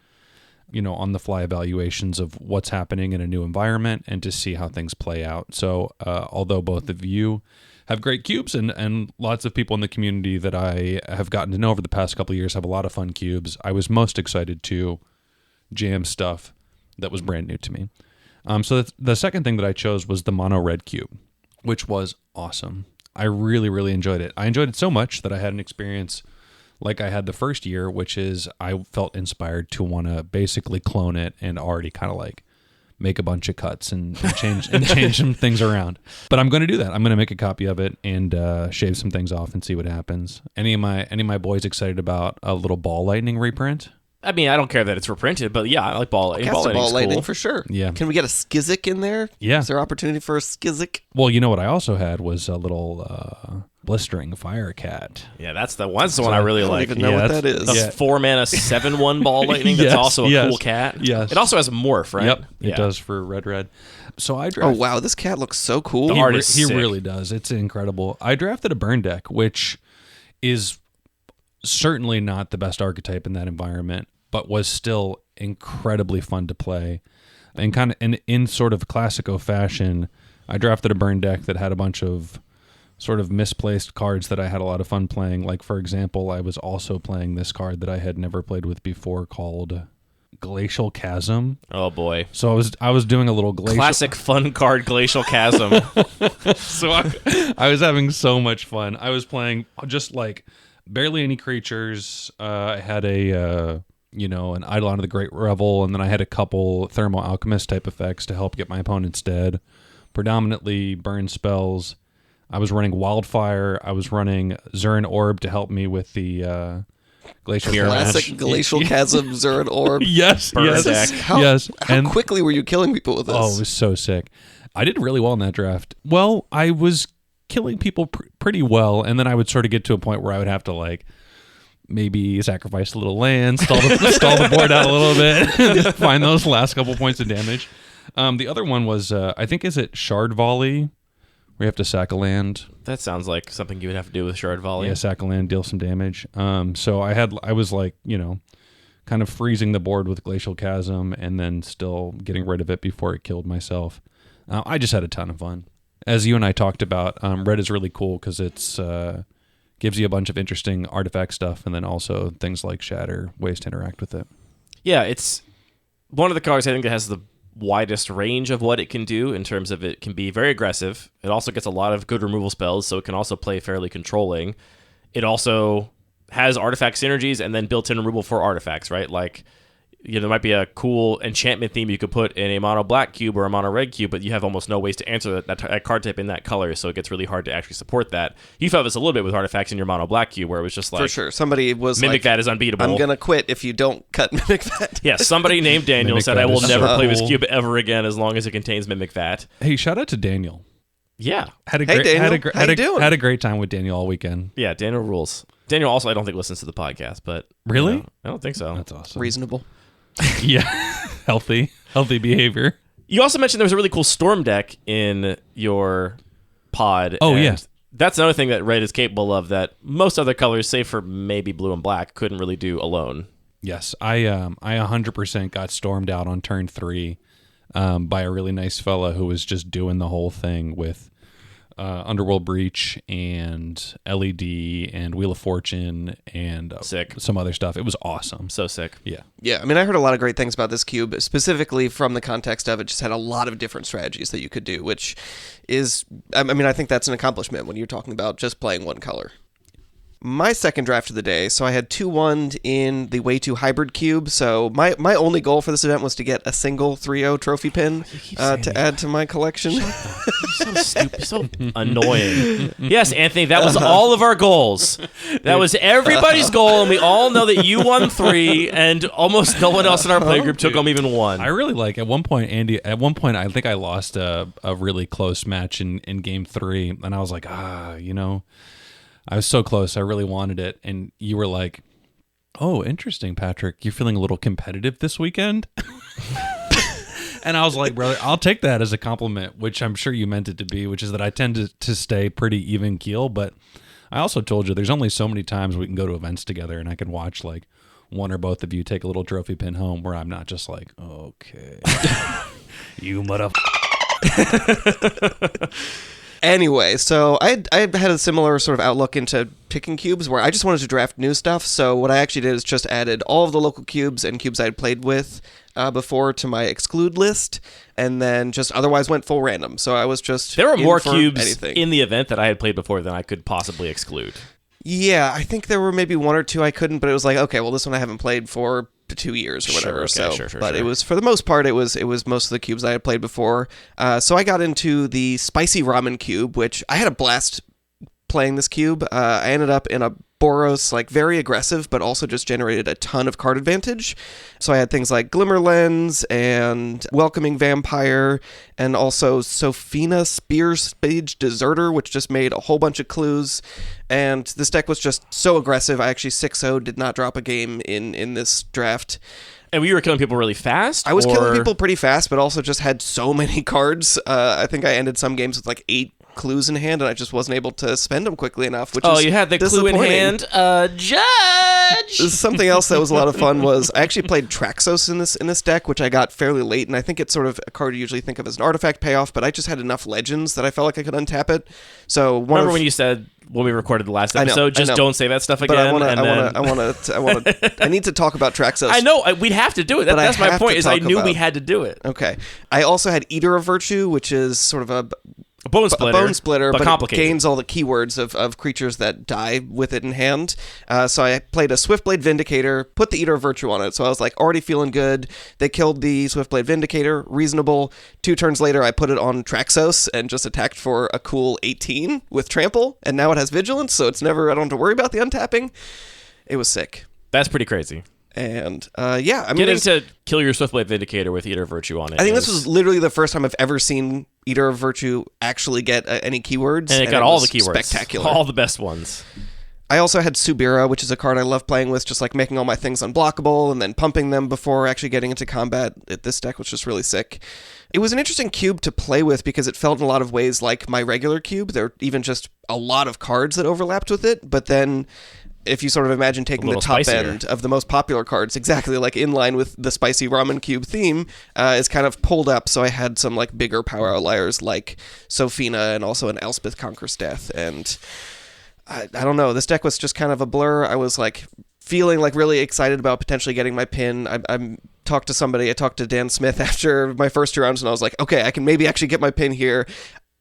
on-the-fly evaluations of what's happening in a new environment and to see how things play out. So although both of you have great cubes, and lots of people in the community that I have gotten to know over the past couple of years have a lot of fun cubes, I was most excited to jam stuff that was brand new to me. So the second thing that I chose was the mono red cube, which was awesome. I really, really enjoyed it. I enjoyed it so much that I had an experience like I had the first year, which is I felt inspired to want to basically clone it and already kind of make a bunch of cuts and change some things around. But I'm going to do that. I'm going to make a copy of it and shave some things off and see what happens. Any of my boys excited about a little Ball Lightning reprint? I mean, I don't care that it's reprinted, but yeah, I like Ball Lightning. Cast a Ball Lightning cool. for sure. Yeah. Can we get a Skizzik in there? Yeah. Is there opportunity for a Skizzik? Well, you know what I also had was a little blistering fire cat. Yeah, that's the one I really I don't like. even know what that is. A 4-mana 7/1 Ball Lightning that's also a cool cat. Yes. It also has a morph, right? Yep, it Yeah. does for red. So I Oh, drafted... wow. This cat looks so cool. The art is He sick. really does. It's incredible. I drafted a burn deck, which is certainly not the best archetype in that environment, but was still incredibly fun to play. And kind of in sort of classico fashion, I drafted a burn deck that had a bunch of sort of misplaced cards that I had a lot of fun playing. Like, for example, I was also playing this card that I had never played with before called Glacial Chasm. Oh boy. So I was doing a little glacial... Classic fun card Glacial Chasm. So I was having so much fun. I was playing just like barely any creatures. I had an Eidolon of the Great Revel, and then I had a couple Thermal Alchemist type effects to help get my opponents dead. Predominantly burn spells. I was running Wildfire. I was running Zurin Orb to help me with the Glacial Classic Glacial Chasm, Zurin Orb. Yes, yes, deck. How quickly were you killing people with this? Oh, it was so sick. I did really well in that draft. Well, I was killing people pretty well, and then I would sort of get to a point where I would have to like maybe sacrifice a little land, stall the board out a little bit, find those last couple points of damage. The other one was I think is it Shard Volley, where you have to sack a land. That sounds like something you would have to do with Shard Volley. Yeah, sack a land, deal some damage. So I was like, kind of freezing the board with Glacial Chasm and then still getting rid of it before it killed myself. I just had a ton of fun. As you and I talked about, red is really cool because it's gives you a bunch of interesting artifact stuff, and then also things like Shatter, ways to interact with it. Yeah, it's one of the cards I think that has the widest range of what it can do in terms of it can be very aggressive. It also gets a lot of good removal spells, so it can also play fairly controlling. It also has artifact synergies and then built-in removal for artifacts, right? Like, there might be a cool enchantment theme you could put in a mono black cube or a mono red cube, but you have almost no ways to answer that card type in that color, so it gets really hard to actually support that. You felt this a little bit with artifacts in your mono black cube, where it was just like, for sure. Somebody was Mimic like, that is unbeatable. I'm gonna quit if you don't cut Mimic that. Yeah, somebody named Daniel Mimic said, that I will is never so play this cool. cube ever again as long as it contains Mimic that. Hey, shout out to Daniel. Yeah. Had a Hey, great, Daniel. How you doing? had a great time with Daniel all weekend. Yeah, Daniel rules. Daniel also, I don't think, listens to the podcast, but... Really? I don't think so. That's awesome. Reasonable. Yeah, healthy behavior. You also mentioned there was a really cool Storm deck in your pod. Oh, and yeah. That's another thing that red is capable of that most other colors, save for maybe blue and black, couldn't really do alone. Yes, I 100% got stormed out on turn 3 by a really nice fella who was just doing the whole thing with Underworld Breach and LED and Wheel of Fortune and Sick. some other stuff. It was awesome. So sick. Yeah. Yeah, I mean, I heard a lot of great things about this cube, specifically from the context of it just had a lot of different strategies that you could do, which is, I mean, I think that's an accomplishment when you're talking about just playing one color. My second draft of the day, so I had 2-1 in the Way 2 Hybrid Cube, so my only goal for this event was to get a single 3-0 trophy pin to add to my collection. You're so stupid, so annoying. Yes, Anthony, that was all of our goals. That was everybody's goal, and we all know that you won 3, and almost no one else in our playgroup took home even 1. I really like, at one point, Andy, I think I lost a really close match in game 3, and I was like, I was so close. I really wanted it. And you were like, oh, interesting, Patrick. You're feeling a little competitive this weekend? And I was like, brother, I'll take that as a compliment, which I'm sure you meant it to be, which is that I tend to stay pretty even keel. But I also told you there's only so many times we can go to events together and I can watch like one or both of you take a little trophy pin home where I'm not just like, okay, you motherfucker. Anyway, so I had a similar sort of outlook into picking cubes where I just wanted to draft new stuff. So what I actually did is just added all of the local cubes and cubes I had played with before to my exclude list, and then just otherwise went full random. So I was just There were in more for cubes anything. in the event that I had played before than I could possibly exclude. Yeah, I think there were maybe 1 or 2 I couldn't, but it was like, okay, well, this one I haven't played for to 2 years or Sure, whatever. okay, But sure. it was, for the most part, it was most of the cubes I had played before. So I got into the spicy ramen cube, which I had a blast playing this cube. I ended up in a Boros, like very aggressive, but also just generated a ton of card advantage. So I had things like Glimmer Lens and Welcoming Vampire, and also Sophina Spear Spage Deserter, which just made a whole bunch of clues. And this deck was just so aggressive. I actually 6-0, did not drop a game in this draft. And you were killing people really fast? I was or- killing people pretty fast, but also just had so many cards. I think I ended some games with like 8 clues in hand, and I just wasn't able to spend them quickly enough, which is you had the clue in disappointing. hand. Judge! Something else that was a lot of fun was I actually played Traxos in this deck, which I got fairly late, and I think it's sort of a card you usually think of as an artifact payoff, but I just had enough legends that I felt like I could untap it. So Remember when you said when we recorded the last I know, episode, I just know. don't say that stuff but again? I need to talk about Traxos. I know, we'd have to do it. But I That's my have point, to is I talk knew we about- had to do it. Okay. I also had Eater of Virtue, which is sort of a Bone splitter, but it complicated. gains all the keywords of creatures that die with it in hand. So I played a Swiftblade Vindicator, put the Eater of Virtue on it, so I was like already feeling good. They killed the Swiftblade Vindicator, reasonable. 2 turns later, I put it on Traxos and just attacked for a cool 18 with Trample, and now it has Vigilance, so I don't have to worry about the untapping. It was sick. That's pretty crazy. And yeah, I mean, Getting to kill your Swiftblade Vindicator with Eater of Virtue on it. I think this was literally the first time I've ever seen Eater of Virtue actually get any keywords. And it got all the was keywords. Spectacular. All the best ones. I also had Subira, which is a card I love playing with, just like making all my things unblockable and then pumping them before actually getting into combat. This deck was just really sick. It was an interesting cube to play with because it felt in a lot of ways like my regular cube. There were even just a lot of cards that overlapped with it, but then if you sort of imagine taking the top spicier. end of the most popular cards, exactly like in line with the spicy ramen cube theme, is kind of pulled up. So I had some like bigger power outliers like Sophina and also an Elspeth Conquers Death. And I don't know, this deck was just kind of a blur. I was like feeling like really excited about potentially getting my pin. I talked to Dan Smith after my first 2 rounds, and I was like, okay, I can maybe actually get my pin here.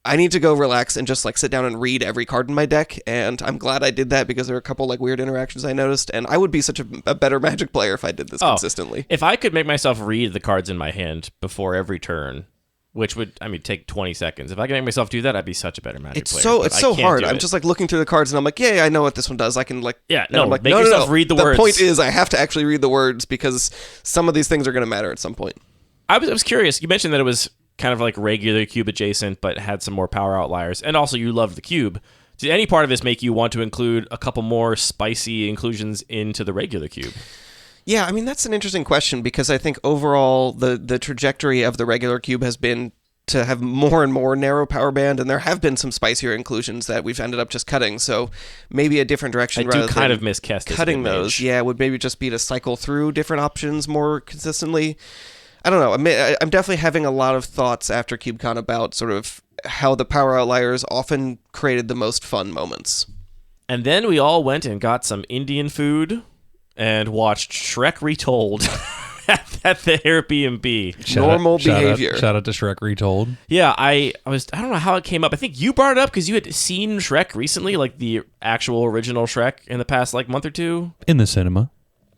I need to go relax and just like sit down and read every card in my deck, and I'm glad I did that because there were a couple like weird interactions I noticed, and I would be such a better Magic player if I did this consistently. If I could make myself read the cards in my hand before every turn, which would, take 20 seconds. If I could make myself do that, I'd be such a better Magic player. It's but so I can't hard. do I'm it. just like looking through the cards, and I'm like, yeah, I know what this one does. I can like, Yeah, and no, I'm like, make yourself read the words. The point is, I have to actually read the words because some of these things are going to matter at some point. I was curious. You mentioned that it was kind of like regular cube adjacent, but had some more power outliers. And also you loved the cube. Did any part of this make you want to include a couple more spicy inclusions into the regular cube? Yeah, I mean, that's an interesting question because I think overall the trajectory of the regular cube has been to have more and more narrow power band, and there have been some spicier inclusions that we've ended up just cutting. So maybe a different direction I rather do kind than of miss Kestis cutting Mage. those. Yeah, would maybe just be to cycle through different options more consistently. I don't know. I'm definitely having a lot of thoughts after CubeCon about sort of how the power outliers often created the most fun moments. And then we all went and got some Indian food and watched Shrek Retold at the Airbnb. Normal behavior. Shout out to Shrek Retold. Yeah, I don't know how it came up. I think you brought it up because you had seen Shrek recently, like the actual original Shrek in the past like month or two In the cinema.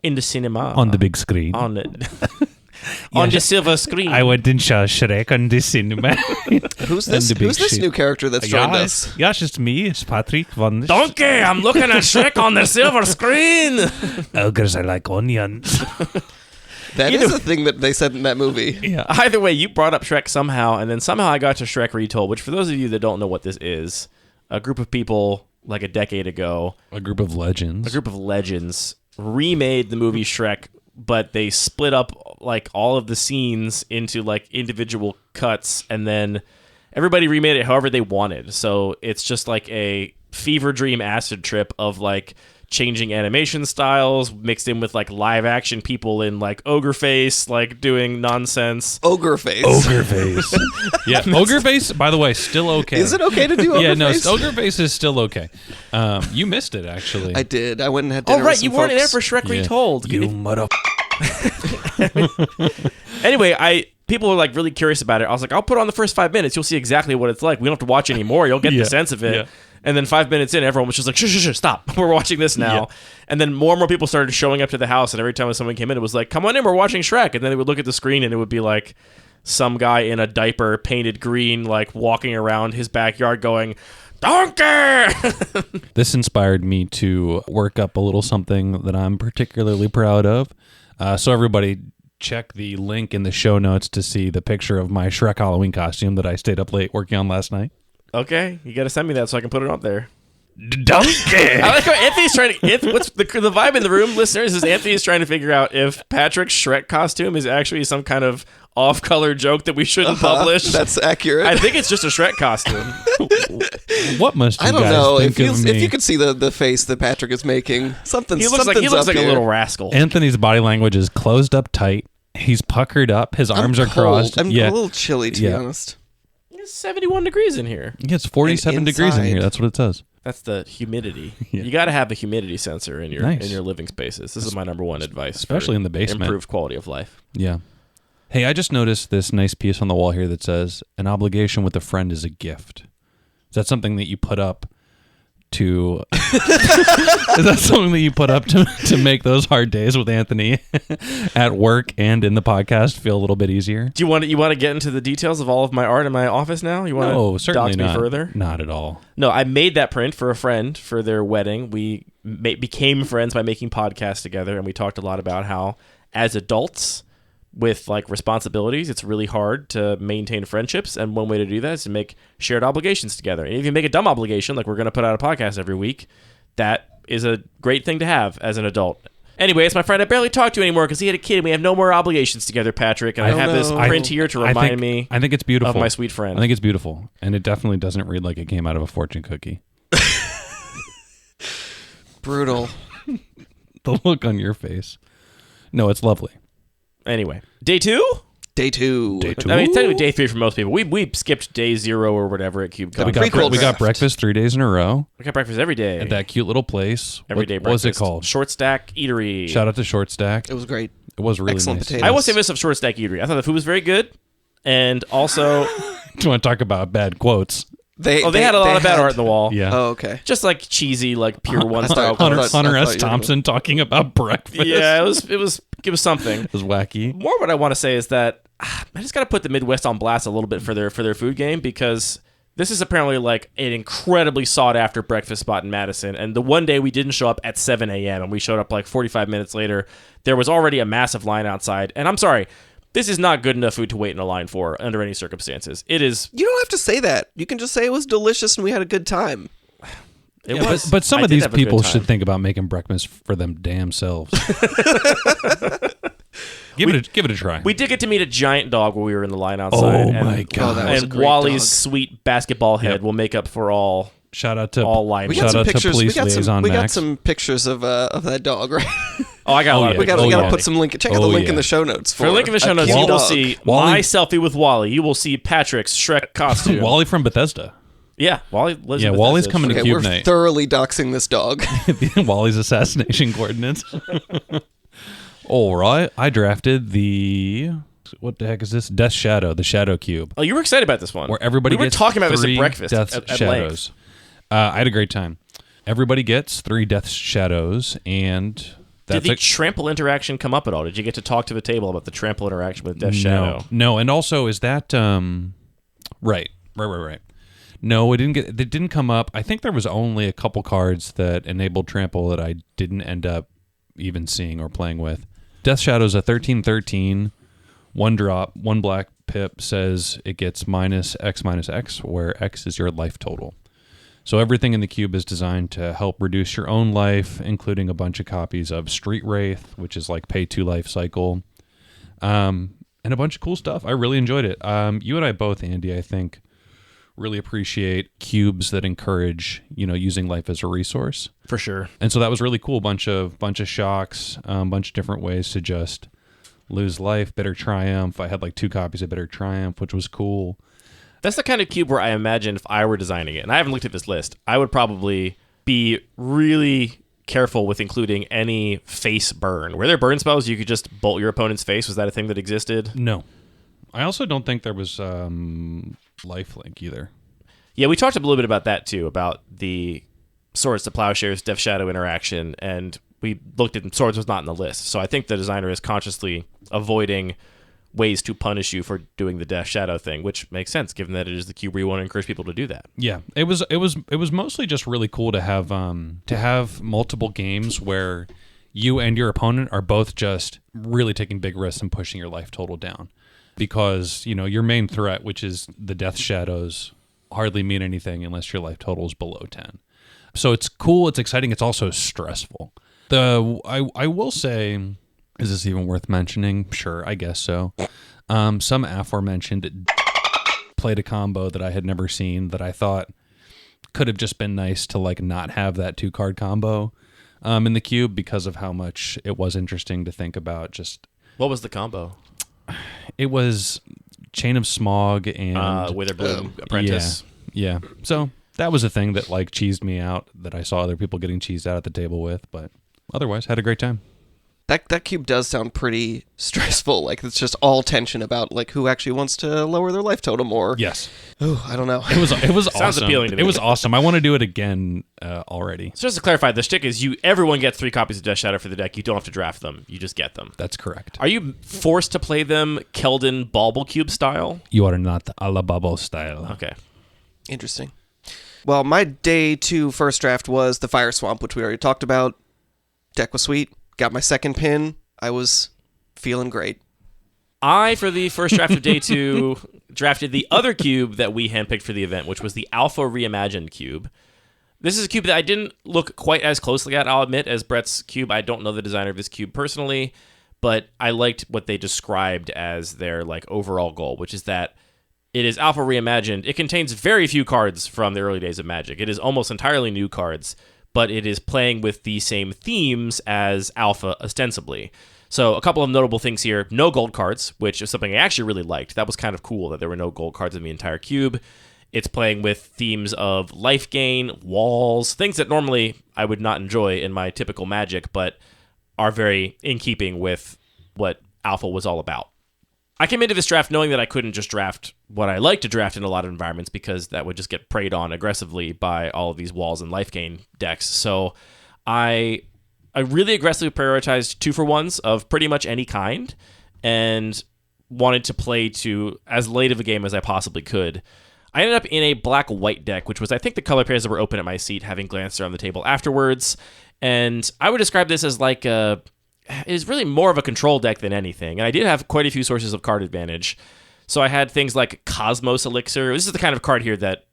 in the cinema. On the big screen. On it. On the silver screen. I went and saw Shrek on the cinema. Who's this? the big Who's this shit. new character that's joined us? Yes, it's me. It's Patrick von Donkey, I'm looking at Shrek on the silver screen. Ogres, I like onions. That is a thing that they said in that movie. Yeah. Either way, you brought up Shrek somehow, and then somehow I got to Shrek Retold, which for those of you that don't know what this is, a group of people like a decade ago, A group of legends. remade the movie Shrek, but they split up like all of the scenes into like individual cuts, and then everybody remade it however they wanted. So it's just like a fever dream acid trip of like changing animation styles mixed in with like live action people in like ogre face, like doing nonsense. Ogre face. Ogre face. Yeah, ogre face, by the way, still okay. Is it okay to do ogre Yeah, no, face? ogre face is still okay. You missed it, actually. I did. I went and had dinner Oh right, with you some weren't there folks. for Shrek Retold. You mother... Anyway, people were like really curious about it. I was like, I'll put on the first 5 minutes. You'll see exactly what it's like. We don't have to watch anymore. You'll get Yeah, the sense of it. yeah. And then 5 minutes in, everyone was just like, shh, stop. We're watching this now. Yeah. And then more and more people started showing up to the house, and every time someone came in, it was like, come on in, we're watching Shrek. And then they would look at the screen, and it would be like some guy in a diaper painted green, like walking around his backyard going, donkey! This inspired me to work up a little something that I'm particularly proud of. So everybody check the link in the show notes to see the picture of my Shrek Halloween costume that I stayed up late working on last night. Okay, you got to send me that so I can put it up there. Donkey! I like how Anthony's trying to... What's the vibe in the room, listeners, is Anthony's trying to figure out if Patrick's Shrek costume is actually some kind of off-color joke that we shouldn't publish. That's accurate. I think it's just a Shrek costume. What must you I don't guys know think if of me? you could see the face that Patrick is making. He looks like a little rascal. Anthony's body language is closed up tight. He's puckered up. His arms are crossed. I'm a little chilly, to be honest. It's 71 degrees in here. Yeah, it's 47 degrees in here. That's what it says. That's the humidity. Yeah. You got to have a humidity sensor in your Nice. in your living spaces. This is my number one advice, especially for in the basement. Improved quality of life. Yeah. Hey, I just noticed this nice piece on the wall here that says, "An obligation with a friend is a gift." Is that something that you put up to? Is that something that you put up to make those hard days with Anthony at work and in the podcast feel a little bit easier? Do you want to get into the details of all of my art in my office now? You want No, to certainly dox not. me further? Not at all. No, I made that print for a friend for their wedding. We became friends by making podcasts together, and we talked a lot about how, as adults with like responsibilities, it's really hard to maintain friendships, and one way to do that is to make shared obligations together. And if you make a dumb obligation, like we're going to put out a podcast every week, that is a great thing to have as an adult. Anyway, it's my friend I barely talk to anymore because he had a kid and we have no more obligations together, Patrick. And I have this print here to remind me I think it's beautiful. of my sweet friend. I think it's beautiful. And it definitely doesn't read like it came out of a fortune cookie. Brutal. The look on your face. No, it's lovely. Anyway, day two? Day two. I mean, technically day three for most people. We skipped day 0 or whatever at Cube Cobra. We got breakfast 3 days in a row We got breakfast every day. at that cute little place. Every day What was breakfast. it called? Short Stack Eatery. Shout out to Short Stack. It was great. It was really Excellent nice. potatoes. I will say this of Short Stack Eatery. I thought the food was very good. And also, Do you want to talk about bad quotes? they had a lot of bad art on the wall. Yeah. Oh, okay. Just like cheesy, like Pier 1 I style. thought- quotes. Hunter I S. thought you were Thompson talking about breakfast. Yeah, it was something. It was wacky. More what I want to say is that I just got to put the Midwest on blast a little bit for their food game, because this is apparently like an incredibly sought after breakfast spot in Madison. And the one day we didn't show up at 7 a.m. and we showed up like 45 minutes later, there was already a massive line outside. And I'm sorry, this is not good enough food to wait in a line for under any circumstances. It is. You don't have to say that. You can just say it was delicious and we had a good time. It Yeah, was. but some I of did these have a good people time. should think about making breakfast for them damn selves. Give it a try. We did get to meet a giant dog while we were in the line outside. Oh and, my God. that was a And great Wally's dog. sweet basketball head Yep. will make up for all. Shout out to All line. We Shout got some out to pictures. police liaison we got Max. some pictures of that dog, right? Oh, I got a lot yeah. of we got pictures. we got to yeah. put some link. Check out the Oh, link in yeah. the show notes For a link in the show a notes, cute you will dog. see Wally- my selfie with Wally. You will see Patrick's Shrek costume. Wally from Bethesda. Yeah, Wally lives Yeah, in Wally's Bethesda. coming to Okay, Cube we're Night. thoroughly doxing this dog. Wally's assassination coordinates. All right. I drafted what the heck is this? Death Shadow, the Shadow Cube. Oh, you were excited about this one. Where everybody we were gets talking about this at 3 breakfast Death at Shadows. I had a great time. Everybody gets 3 Death Shadows, and Did that's the trample interaction come up at all? Did you get to talk to the table about the trample interaction with Death Shadow? No, and also is that right. No, it didn't come up. I think there was only a couple cards that enabled trample that I didn't end up even seeing or playing with. Death Shadow's a 13/13, 1 drop, 1 black pip, says it gets -X, where X is your life total. So everything in the cube is designed to help reduce your own life, including a bunch of copies of Street Wraith, which is like pay 2 life cycle, and a bunch of cool stuff. I really enjoyed it. You and I both, Andy, I think, really appreciate cubes that encourage, using life as a resource. For sure. And so that was really cool. Bunch of shocks, bunch of different ways to just lose life. Bitter Triumph. I had like 2 copies of Bitter Triumph, which was cool. That's the kind of cube where I imagine if I were designing it, and I haven't looked at this list, I would probably be really careful with including any face burn. Were there burn spells you could just bolt your opponent's face? Was that a thing that existed? No. I also don't think there was lifelink either. Yeah, we talked a little bit about that too, about the Swords to Plowshares, Death Shadow interaction, and we looked at Swords was not in the list. So I think the designer is consciously avoiding ways to punish you for doing the Death Shadow thing, which makes sense given that it is the cube where you want to encourage people to do that. Yeah, it was mostly just really cool to have multiple games where you and your opponent are both just really taking big risks and pushing your life total down, because your main threat, which is the Death Shadows, hardly mean anything unless your life total is below 10. So it's cool, it's exciting, it's also stressful. I will say, is this even worth mentioning? Sure, I guess so. Some aforementioned played a combo that I had never seen that I thought could have just been nice to not have that 2-card combo in the cube, because of how much it was interesting to think about. Just what was the combo? It was Chain of Smog and Witherbloom Apprentice. Yeah. So that was a thing that cheesed me out, that I saw other people getting cheesed out at the table with, but otherwise had a great time. That cube does sound pretty stressful. It's just all tension about who actually wants to lower their life total more. Yes. Oh, I don't know. It was Sounds awesome. appealing to me. It was awesome. I want to do it again already. So just to clarify, the shtick is everyone gets 3 copies of Death Shadow for the deck. You don't have to draft them. You just get them. That's correct. Are you forced to play them Keldon Bauble Cube style? You are not a la Bubble style. Okay. Interesting. Well, my day 2 first draft was the Fire Swamp, which we already talked about. Deck was sweet. Got my second pin. I was feeling great. I, for the first draft of day 2, drafted the other cube that we handpicked for the event, which was the Alpha Reimagined Cube. This is a cube that I didn't look quite as closely at, I'll admit, as Brett's cube. I don't know the designer of this cube personally, but I liked what they described as their overall goal, which is that it is Alpha Reimagined. It contains very few cards from the early days of Magic. It is almost entirely new cards, but it is playing with the same themes as Alpha, ostensibly. So a couple of notable things here. No gold cards, which is something I actually really liked. That was kind of cool that there were no gold cards in the entire cube. It's playing with themes of life gain, walls, things that normally I would not enjoy in my typical Magic, but are very in keeping with what Alpha was all about. I came into this draft knowing that I couldn't just draft what I like to draft in a lot of environments, because that would just get preyed on aggressively by all of these walls and life gain decks. So I really aggressively prioritized 2-for-1s of pretty much any kind and wanted to play to as late of a game as I possibly could. I ended up in a black-white deck, which was, I think, the color pairs that were open at my seat, having glanced around the table afterwards. And I would describe this as is really more of a control deck than anything. And I did have quite a few sources of card advantage. So I had things like Cosmos Elixir. This is the kind of card here that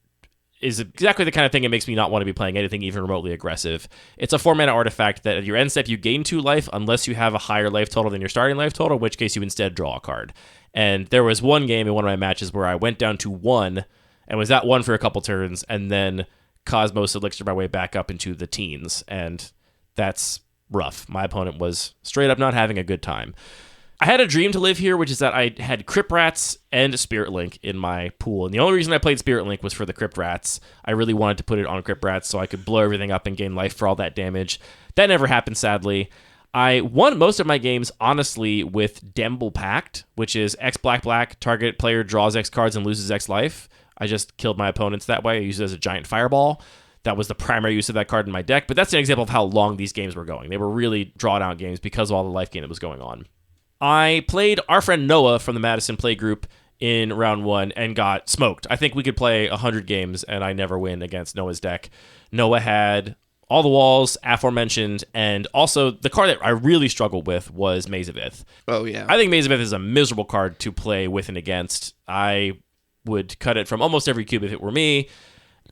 is exactly the kind of thing that makes me not want to be playing anything even remotely aggressive. It's a 4-mana artifact that at your end step you gain 2 life unless you have a higher life total than your starting life total, in which case you instead draw a card. And there was one game in one of my matches where I went down to 1 and was at 1 for a couple turns, and then Cosmos Elixir my way back up into the teens. And that's rough. My opponent was straight up not having a good time. I had a dream to live here, which is that I had Crypt Rats and Spirit Link in my pool. And the only reason I played Spirit Link was for the Crypt Rats. I really wanted to put it on Crypt Rats so I could blow everything up and gain life for all that damage. That never happened, sadly. I won most of my games, honestly, with Demble Pact, which is X black, target player draws X cards and loses X life. I just killed my opponents that way. I used it as a giant fireball. That was the primary use of that card in my deck, but that's an example of how long these games were going. They were really drawn-out games because of all the life gain that was going on. I played our friend Noah from the Madison Play Group in round 1 and got smoked. I think we could play 100 games, and I never win against Noah's deck. Noah had all the walls, aforementioned, and also the card that I really struggled with was Maze of Ith. Oh, yeah. I think Maze of Ith is a miserable card to play with and against. I would cut it from almost every cube if it were me.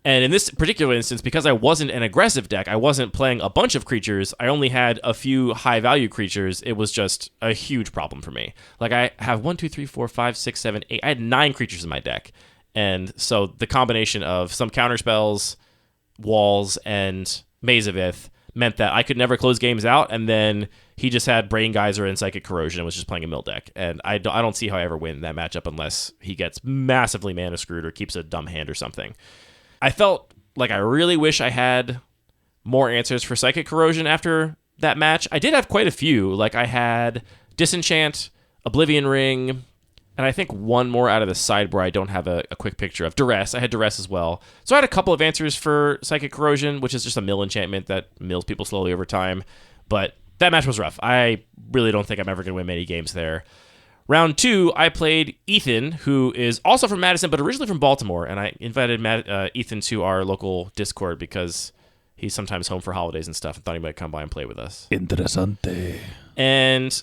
And in this particular instance, because I wasn't an aggressive deck, I wasn't playing a bunch of creatures, I only had a few high-value creatures, it was just a huge problem for me. I have 1, 2, 3, 4, 5, 6, 7, 8... I had 9 creatures in my deck. And so the combination of some counterspells, walls, and Maze of Ith meant that I could never close games out, and then he just had Brain Geyser and Psychic Corrosion and was just playing a mill deck. And I don't see how I ever win that matchup unless he gets massively mana screwed or keeps a dumb hand or something. I felt like I really wish I had more answers for Psychic Corrosion after that match. I did have quite a few. I had Disenchant, Oblivion Ring, and I think one more out of the sideboard I don't have a quick picture of. Duress. I had Duress as well. So I had a couple of answers for Psychic Corrosion, which is just a mill enchantment that mills people slowly over time. But that match was rough. I really don't think I'm ever going to win many games there. Round 2, I played Ethan, who is also from Madison, but originally from Baltimore. And I invited Ethan to our local Discord because he's sometimes home for holidays and stuff and thought he might come by and play with us. Interessante. And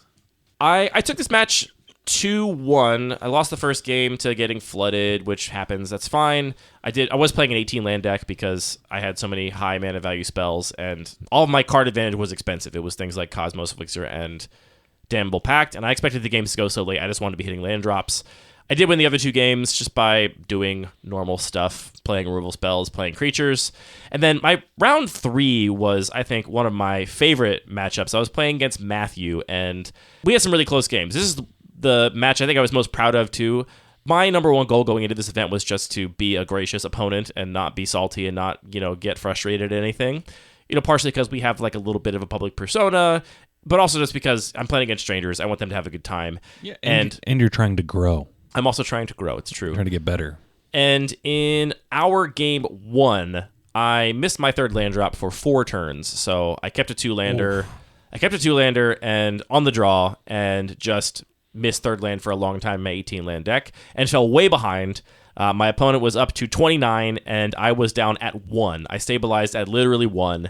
I took this match 2-1. I lost the first game to getting flooded, which happens. That's fine. I was playing an 18 land deck because I had so many high mana value spells, and all of my card advantage was expensive. It was things like Cosmos Elixir and Damnable Pact, and I expected the games to go so late. I just wanted to be hitting land drops. I did win the other 2 games just by doing normal stuff, playing removal spells, playing creatures. And then my round 3 was, I think, one of my favorite matchups. I was playing against Matthew, and we had some really close games. This is the match I think I was most proud of, too. My number one goal going into this event was just to be a gracious opponent and not be salty and not, get frustrated at anything. Partially because we have like a little bit of a public persona, but also just because I'm playing against strangers. I want them to have a good time. Yeah, and you're trying to grow. I'm also trying to grow. It's true. Trying to get better. And in our game 1, I missed my 3rd land drop for 4 turns. So I kept a 2-lander. Oof. I kept a 2-lander and on the draw and just missed 3rd land for a long time in my 18-land deck and fell way behind. My opponent was up to 29 and I was down at 1. I stabilized at literally 1.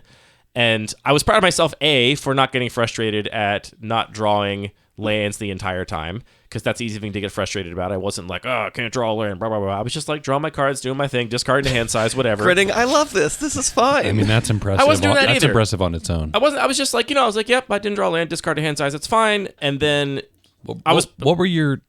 And I was proud of myself, A, for not getting frustrated at not drawing lands the entire time, because that's the easy thing to get frustrated about. I wasn't like, I can't draw a land, blah, blah, blah. I was just like, drawing my cards, doing my thing, discarding hand size, whatever. Critting, I love this. This is fine. I mean, that's impressive. I wasn't doing that That's either. impressive on its own. I was just like, I was like, yep, I didn't draw a land, discarded hand size, it's fine. And then What were your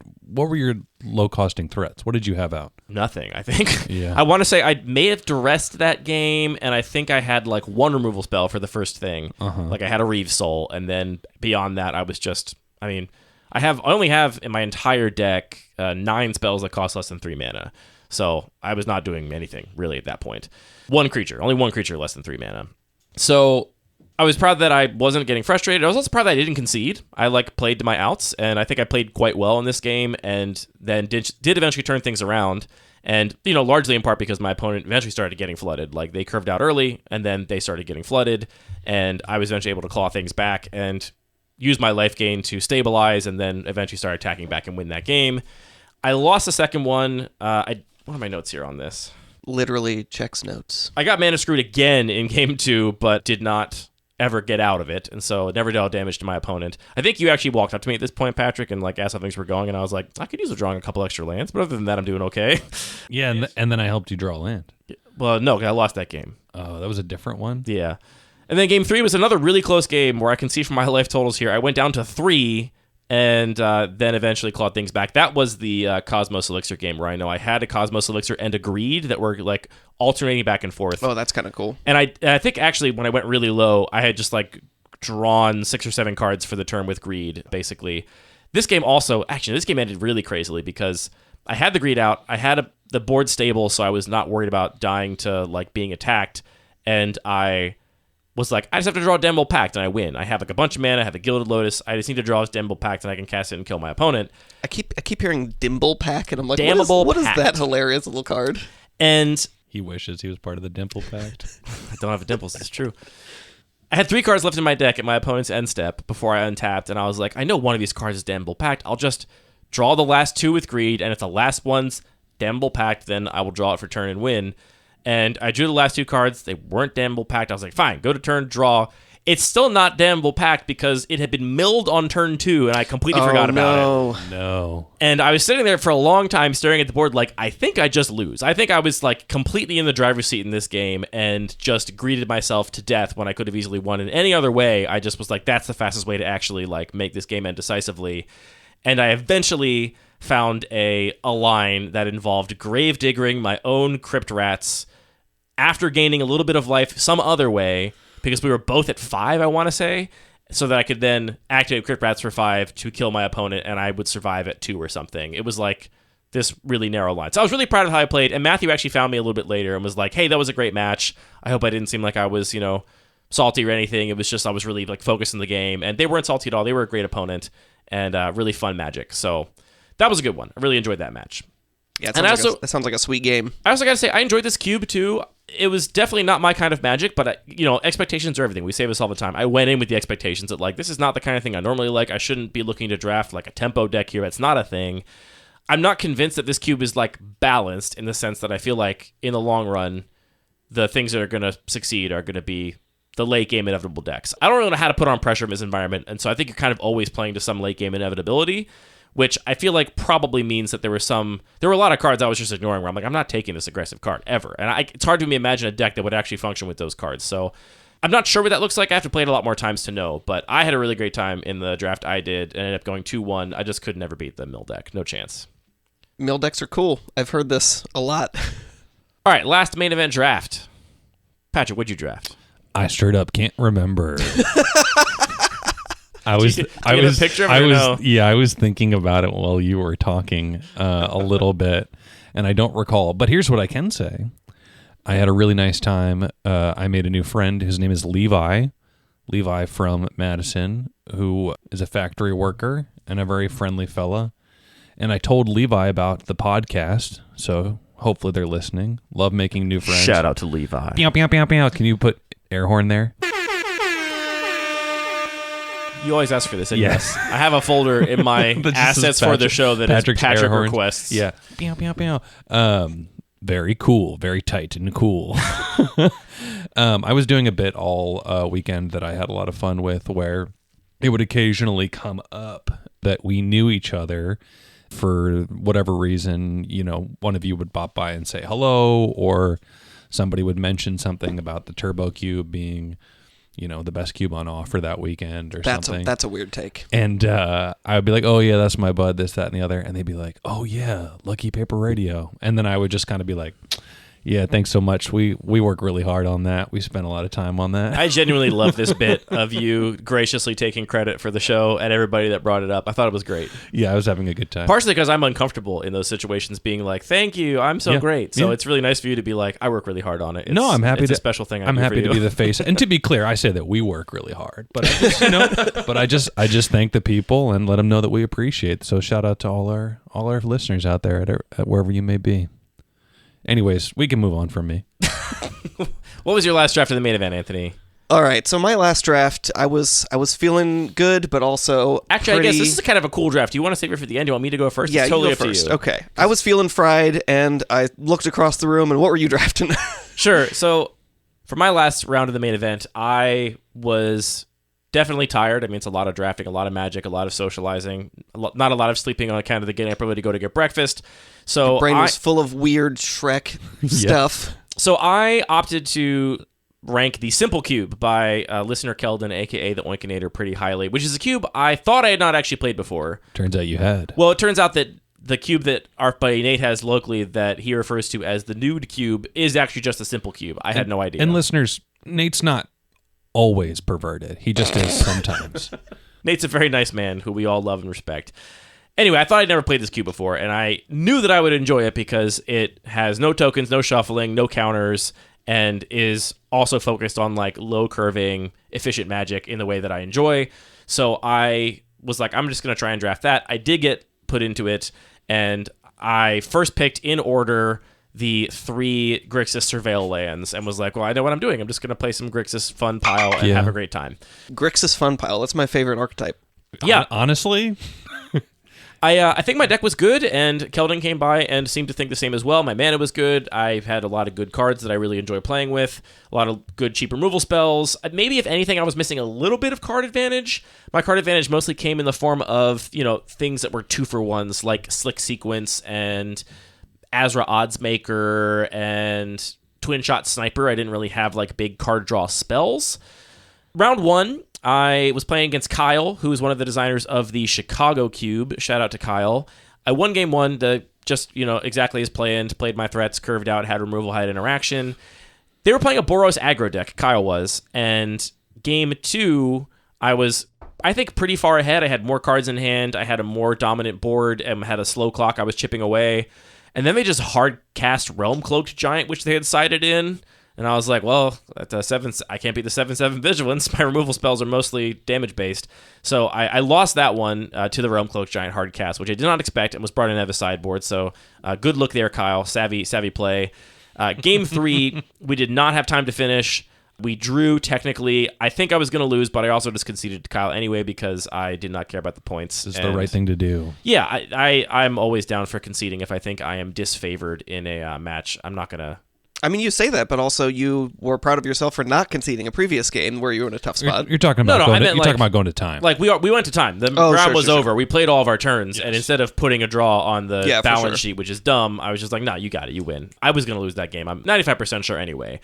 low costing threats? What did you have out? Nothing, I think. Yeah. I want to say I may have duressed that game, and I think I had like 1 removal spell for the first thing. Like I had a Reeve Soul, and then beyond that, I was just, I only have in my entire deck 9 spells that cost less than 3 mana. So I was not doing anything really at that point. Only one creature less than 3 mana. So I was proud that I wasn't getting frustrated. I was also proud that I didn't concede. I played to my outs, and I think I played quite well in this game, and then did eventually turn things around. And, largely in part because my opponent eventually started getting flooded. Like, they curved out early, and then they started getting flooded, and I was eventually able to claw things back and use my life gain to stabilize, and then eventually start attacking back and win that game. I lost the second one. What are my notes here on this? Literally checks notes. I got mana screwed again in game 2, but did not ever get out of it, and so it never dealt damage to my opponent. I think you actually walked up to me at this point, Patrick, and asked how things were going, and I was like, I could use drawing a couple extra lands, but other than that, I'm doing okay. Yeah, and then I helped you draw land. Well, no, I lost that game. Oh, that was a different one? Yeah. And then game 3 was another really close game where I can see from my life totals here, I went down to 3, and then eventually clawed things back. That was the Cosmos Elixir game where I know I had a Cosmos Elixir and a Greed that were alternating back and forth. Oh, that's kind of cool. And I think actually when I went really low, I had just drawn 6 or 7 cards for the turn with Greed, basically. This game ended really crazily because I had the Greed out, I had the board stable, so I was not worried about dying to being attacked, and I was like, I just have to draw a Damnable Pact and I win. I have a bunch of mana, I have a Gilded Lotus, I just need to draw this Damnable Pact and I can cast it and kill my opponent. I keep hearing Dimble Pack, and I'm like, Damnable what is Pact. that hilarious little card? And He wishes he was part of the Dimple Pact. I don't have a dimples, it's true. I had 3 cards left in my deck at my opponent's end step before I untapped, and I was like, I know one of these cards is Damnable Pact. I'll just draw the last 2 with Greed, and if the last one's Damnable Pact, then I will draw it for turn and win. And I drew the last 2 cards. They weren't Damnable Pact. I was like, fine, go to turn, draw. It's still not Damnable Pact because it had been milled on turn 2, and I completely forgot about it. No. And I was sitting there for a long time staring at the board like, I think I just lose. I think I was completely in the driver's seat in this game and just greeted myself to death when I could have easily won in any other way. I just was like, that's the fastest way to actually make this game end decisively. And I eventually found a line that involved grave diggering my own crypt rats after gaining a little bit of life some other way, because we were both at 5, I want to say, so that I could then activate Crypt Rats for 5 to kill my opponent, and I would survive at 2 or something. It was this really narrow line. So I was really proud of how I played, and Matthew actually found me a little bit later and was like, hey, that was a great match. I hope I didn't seem like I was, salty or anything. It was just I was really focused in the game, and they weren't salty at all. They were a great opponent, and really fun Magic. So that was a good one. I really enjoyed that match. Yeah, that sounds like a sweet game. I also got to say, I enjoyed this cube, too. It was definitely not my kind of Magic, but, expectations are everything. We say this all the time. I went in with the expectations that, this is not the kind of thing I normally like. I shouldn't be looking to draft, a tempo deck here. That's not a thing. I'm not convinced that this cube is, balanced in the sense that I feel like, in the long run, the things that are going to succeed are going to be the late game inevitable decks. I don't really know how to put on pressure in this environment, and so I think you're kind of always playing to some late game inevitability, which I feel like probably means that there were a lot of cards I was just ignoring where I'm I'm not taking this aggressive card ever. And it's hard to imagine a deck that would actually function with those cards. So I'm not sure what that looks like. I have to play it a lot more times to know, but I had a really great time in the draft I did and ended up going 2-1. I just could never beat the mill deck. No chance. Mill decks are cool. I've heard this a lot. All right, last main event draft. Patrick, what'd you draft? I straight up can't remember. I was thinking about it while you were talking a little bit, and I don't recall. But here's what I can say: I had a really nice time. I made a new friend. His name is Levi from Madison, who is a factory worker and a very friendly fella. And I told Levi about the podcast, so hopefully they're listening. Love making new friends. Shout out to Levi. Pew, pew, pew, pew. Can you put air horn there? You always ask for this. And yes. I have a folder in my assets for the show that Patrick's is Patrick requests. Yeah. Pew, pew, pew. Very cool. Very tight and cool. I was doing a bit all weekend that I had a lot of fun with, where it would occasionally come up that we knew each other for whatever reason. One of you would pop by and say hello, or somebody would mention something about the Turbo Cube being, the best cube on offer that weekend or something. That's a weird take. And I would be like, oh, yeah, that's my bud, this, that, and the other. And they'd be like, oh, yeah, Lucky Paper Radio. And then I would just kind of be like, yeah, thanks so much. We work really hard on that. We spent a lot of time on that. I genuinely love this bit of you graciously taking credit for the show and everybody that brought it up. I thought it was great. Yeah, I was having a good time. Partially because I'm uncomfortable in those situations being like, thank you, I'm so great. So it's really nice for you to be like, I work really hard on it. I'm happy. It's a special thing I'm happy to be the face. And to be clear, I say that we work really hard. But I just thank the people and let them know that we appreciate. So shout out to all our listeners out there at wherever you may be. Anyways, we can move on from me. What was your last draft of the main event, Anthony? All right, so my last draft, I was feeling good, but also actually, I guess this is kind of a cool draft. Do you want to save it for the end? Do you want me to go first? Yeah, it's totally you go up first. to you. Okay. I was feeling fried, and I looked across the room, and what were you drafting? Sure. So for my last round of the main event, I was definitely tired. I mean, it's a lot of drafting, a lot of Magic, a lot of socializing, not a lot of sleeping on account of the getting up early to go to get breakfast. So your brain was full of weird Shrek stuff. So I opted to rank the Simple Cube by listener Keldon, a.k.a. the Oinkinator, pretty highly, which is a cube I thought I had not actually played before. Turns out you had. Well, it turns out that the cube that our buddy Nate has locally that he refers to as the Nude Cube is actually just a Simple Cube. I had no idea. And listeners, Nate's not always perverted. He just is sometimes. Nate's a very nice man who we all love and respect. Anyway, I thought I'd never played this cube before, and I knew that I would enjoy it because it has no tokens, no shuffling, no counters, and is also focused on low curving, efficient Magic in the way that I enjoy. So I was like, I'm just going to try and draft that. I did get put into it, and I first picked in order the 3 Grixis Surveil lands and was like, well, I know what I'm doing. I'm just going to play some Grixis Fun Pile and have a great time. Grixis Fun Pile, that's my favorite archetype. Yeah. Honestly? I think my deck was good, and Keldon came by and seemed to think the same as well. My mana was good. I've had a lot of good cards that I really enjoy playing with, a lot of good cheap removal spells. Maybe, if anything, I was missing a little bit of card advantage. My card advantage mostly came in the form of, things that were 2-for-1s, like Slick Sequence and Azra Oddsmaker and Twin Shot Sniper. I didn't really have, big card draw spells. Round 1, I was playing against Kyle, who is one of the designers of the Chicago Cube. Shout out to Kyle. I won game 1, exactly as planned, played my threats, curved out, had removal, had interaction. They were playing a Boros aggro deck, Kyle was, and game 2, I was, I think, pretty far ahead. I had more cards in hand, I had a more dominant board, and had a slow clock I was chipping away. And then they just hard cast Realm Cloaked Giant, which they had sided in. And I was like, well, at the 7th, I can't beat the 7/7 Vigilance. My removal spells are mostly damage-based. So I lost that one to the Realm Cloak Giant hard cast, which I did not expect and was brought in as a sideboard. So good look there, Kyle. Savvy play. Game 3, we did not have time to finish. We drew technically. I think I was going to lose, but I also just conceded to Kyle anyway because I did not care about the points. This is the right thing to do. Yeah, I'm always down for conceding if I think I am disfavored in a match. I'm not going to... I mean, you say that, but also you were proud of yourself for not conceding a previous game where you were in a tough spot. You're talking about talking about going to time. Like we went to time. The round was over. We played all of our turns, and instead of putting a draw on the balance sheet, which is dumb, I was just like, "No, you got it. You win." I was going to lose that game. I'm 95% sure anyway.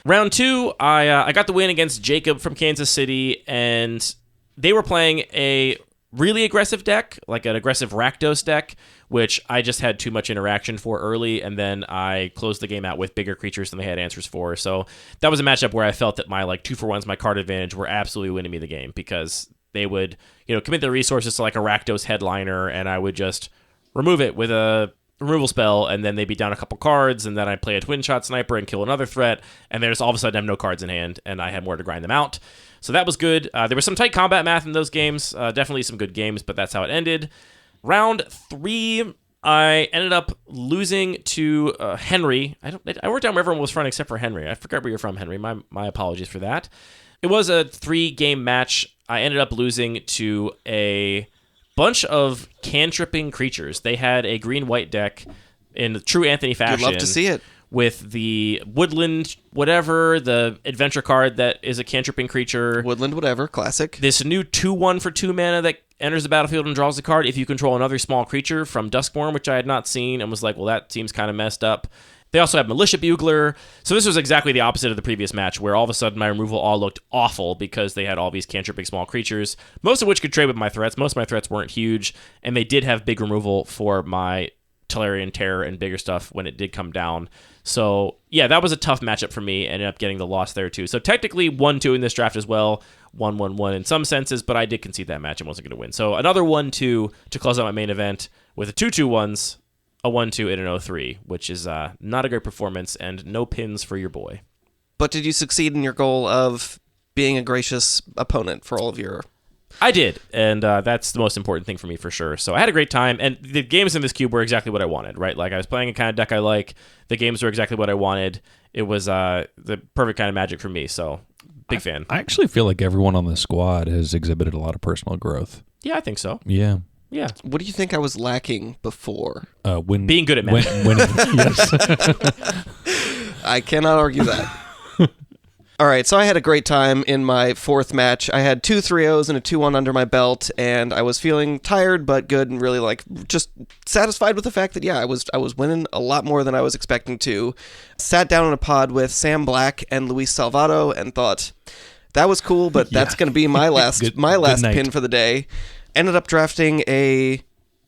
Round 2, I got the win against Jacob from Kansas City, and they were playing a really aggressive deck, like an aggressive Rakdos deck, which I just had too much interaction for early, and then I closed the game out with bigger creatures than they had answers for. So that was a matchup where I felt that my 2-for-1s, my card advantage, were absolutely winning me the game because they would, commit their resources to like a Rakdos headliner, and I would just remove it with a removal spell, and then they'd be down a couple cards, and then I'd play a twin shot sniper and kill another threat, and there's all of a sudden I have no cards in hand, and I had more to grind them out. So that was good. There was some tight combat math in those games, definitely some good games, but that's how it ended. Round 3, I ended up losing to Henry. I worked down where everyone was from except for Henry. I forgot where you're from, Henry. My apologies for that. It was a 3-game match. I ended up losing to a bunch of cantripping creatures. They had a green-white deck in true Anthony fashion. You'd love to see it. With the woodland whatever, the adventure card that is a cantripping creature. Woodland whatever, classic. This new 2/1 for 2 mana that enters the battlefield and draws a card if you control another small creature from Duskborn, which I had not seen, and was like, well, that seems kind of messed up. They also have Militia Bugler. So this was exactly the opposite of the previous match, where all of a sudden my removal all looked awful because they had all these cantripping small creatures, most of which could trade with my threats. Most of my threats weren't huge, and they did have big removal for my Tolarian Terror and bigger stuff when it did come down. So, yeah, that was a tough matchup for me. I ended up getting the loss there, too. So, technically, 1-2 in this draft as well. 1-1-1 in some senses, but I did concede that match and wasn't going to win. So, another 1-2 to close out my main event with a 2-2-1s, a 1-2, and an 0-3, which is not a great performance and no pins for your boy. But did you succeed in your goal of being a gracious opponent for all of your... I did, and that's the most important thing for me for sure. So I had a great time, and the games in this cube were exactly what I wanted, right? Like I was playing a kind of deck I like. The games were exactly what I wanted. It was the perfect kind of Magic for me, so big fan. I actually feel like everyone on the squad has exhibited a lot of personal growth. Yeah, I think so. Yeah. Yeah. What do you think I was lacking before? Being good at Magic. Winning. Yes. I cannot argue that. All right, so I had a great time in my 4th match. I had 2 3-0s and a 2-1 under my belt, and I was feeling tired but good and really just satisfied with the fact that I was winning a lot more than I was expecting to. Sat down in a pod with Sam Black and Luis Salvato and thought that was cool, but that's going to be my last good pin for the day. Ended up drafting a...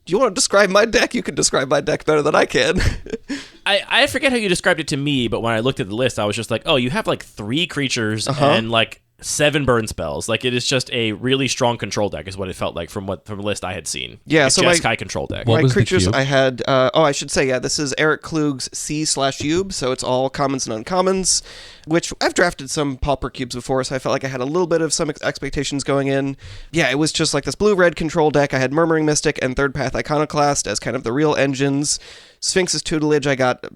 Do you want to describe my deck? You can describe my deck better than I can. I forget how you described it to me, but when I looked at the list, I was just like, oh, you have 3 creatures and 7 burn spells. Like it is just a really strong control deck, is what it felt like from the list I had seen. Yeah, it's so Jeskai control deck. What my was the creatures cube? I had. I should say, this is Eric Klug's C/Ube, so it's all commons and uncommons. Which I've drafted some pauper cubes before, so I felt like I had a little bit of some expectations going in. Yeah, it was just like this blue-red control deck. I had Murmuring Mystic and Third Path Iconoclast as kind of the real engines. Sphinx's Tutelage I got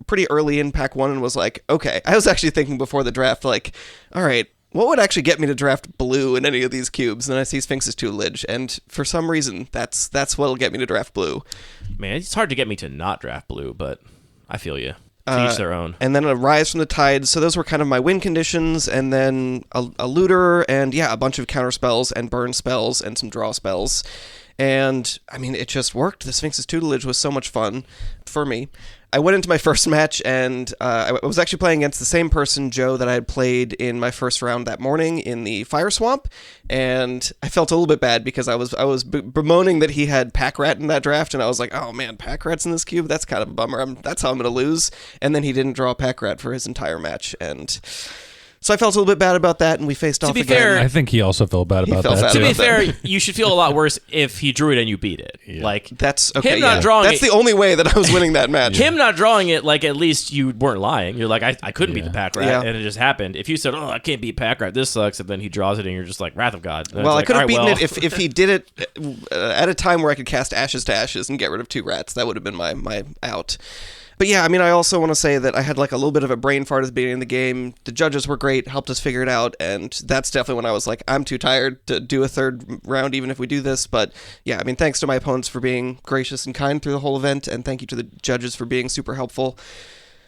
pretty early in pack 1 and was like, okay. I was actually thinking before the draft, all right, what would actually get me to draft blue in any of these cubes? And then I see Sphinx's Tutelage, and for some reason, that's what'll get me to draft blue. Man, it's hard to get me to not draft blue, but I feel you. To each their own. And then a Rise from the Tides. So those were kind of my win conditions. And then a Looter and, a bunch of counter spells and burn spells and some draw spells. And, I mean, it just worked. The Sphinx's Tutelage was so much fun for me. I went into my first match, and I was actually playing against the same person, Joe, that I had played in my first round that morning in the Fire Swamp, and I felt a little bit bad because I was bemoaning that he had Pack Rat in that draft, and I was like, oh man, Pack Rat's in this cube? That's kind of a bummer. That's how I'm going to lose. And then he didn't draw Pack Rat for his entire match, and So I felt a little bit bad about that, and we faced off be again. fair, I think he also felt bad about felt that. bad To too. be about fair, you should feel a lot worse if he drew it and you beat it. Like That's okay. him not yeah. drawing That's it. the only way that I was winning that match. Him not drawing it, like at least you weren't lying. You're like, I couldn't beat the pack rat, Yeah. and it just happened. If you said, "Oh, I can't beat pack rat, this sucks," and then he draws it, and you're just like, Wrath of God. And Well, it's I could have like, beaten all right, it if he did it at a time where I could cast Ashes to Ashes and get rid of 2 rats. That would have been my out. But yeah, I mean, I also want to say that I had like a little bit of a brain fart at the beginning of the game. The judges were great, helped us figure it out, and that's definitely when I was like, I'm too tired to do a third round even if we do this. But yeah, I mean, thanks to my opponents for being gracious and kind through the whole event, and thank you to the judges for being super helpful.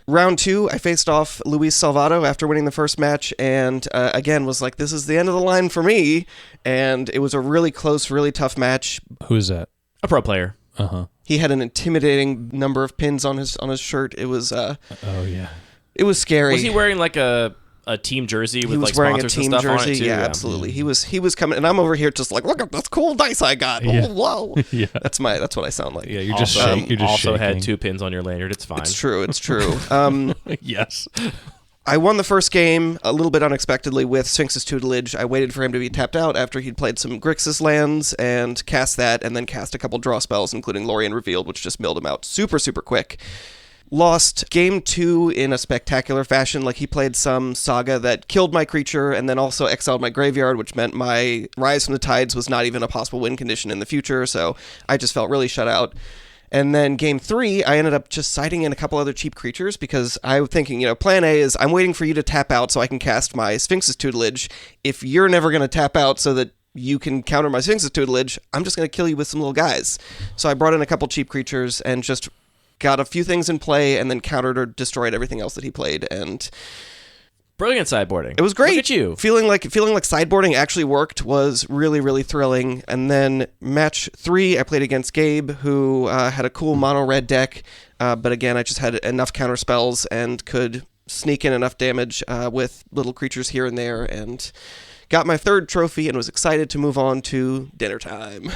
Round 2, I faced off Luis Salvato after winning the first match, and again was like, this is the end of the line for me, and it was a really close, really tough match. Who's that? a pro player. Uh-huh. He had an intimidating number of pins on his shirt. It was Oh, yeah. it was scary. Was he wearing like a team jersey He with was like wearing a sponsors team and stuff jersey. on it too? Yeah, absolutely. He was coming, and I'm over here just like, look at this cool dice I got. Yeah. Oh, whoa. Yeah. That's what I sound like. Yeah, you're just Also, you're just also shaking. had 2 pins on your lanyard. It's fine. It's true. It's true. Yes. I won the first game a little bit unexpectedly with Sphinx's tutelage. I waited for him to be tapped out after he'd played some Grixis lands and cast that, and then cast a couple draw spells, including Lorien Revealed, which just milled him out super, super quick. Lost game 2 in a spectacular fashion. Like, he played some saga that killed my creature and then also exiled my graveyard, which meant my Rise from the Tides was not even a possible win condition in the future, so I just felt really shut out. And then game 3, I ended up just siding in a couple other cheap creatures because I was thinking, plan A is I'm waiting for you to tap out so I can cast my Sphinx's tutelage. If you're never going to tap out so that you can counter my Sphinx's tutelage, I'm just going to kill you with some little guys. So I brought in a couple cheap creatures and just got a few things in play and then countered or destroyed everything else that he played. And Brilliant sideboarding. it was great. Look at you. Feeling like sideboarding actually worked was really, really thrilling. And then match 3, I played against Gabe, who had a cool mono red deck. But again, I just had enough counter spells and could sneak in enough damage with little creatures here and there, and got my 3rd trophy and was excited to move on to dinner time.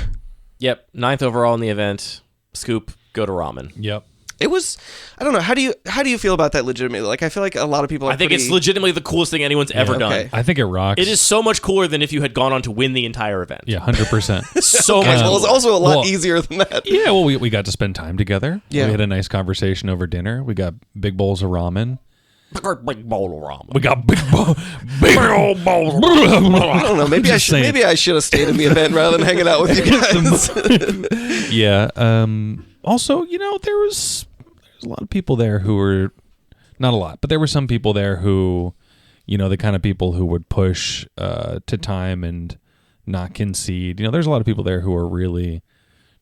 Yep, 9th overall in the event. Scoop, go to Ramen. Yep. It was, I don't know, how do you feel about that legitimately? Like, I feel like a lot of people are I think it's legitimately the coolest thing anyone's ever okay. done. I think it rocks. It is so much cooler than if you had gone on to win the entire event. Yeah, 100%. So Okay, much well, it's cooler. also a lot Well, easier than that. Yeah, well, we got to spend time together. Yeah. We had a nice conversation over dinner. We got big bowls of ramen. Big bowl of ramen. We got big old bowls. I don't know, maybe I should have stayed in the event rather than hanging out with you guys. Yeah. Also, there's a lot of people there who were, not a lot, but there were some people there who, the kind of people who would push to time and not concede. There's a lot of people there who are really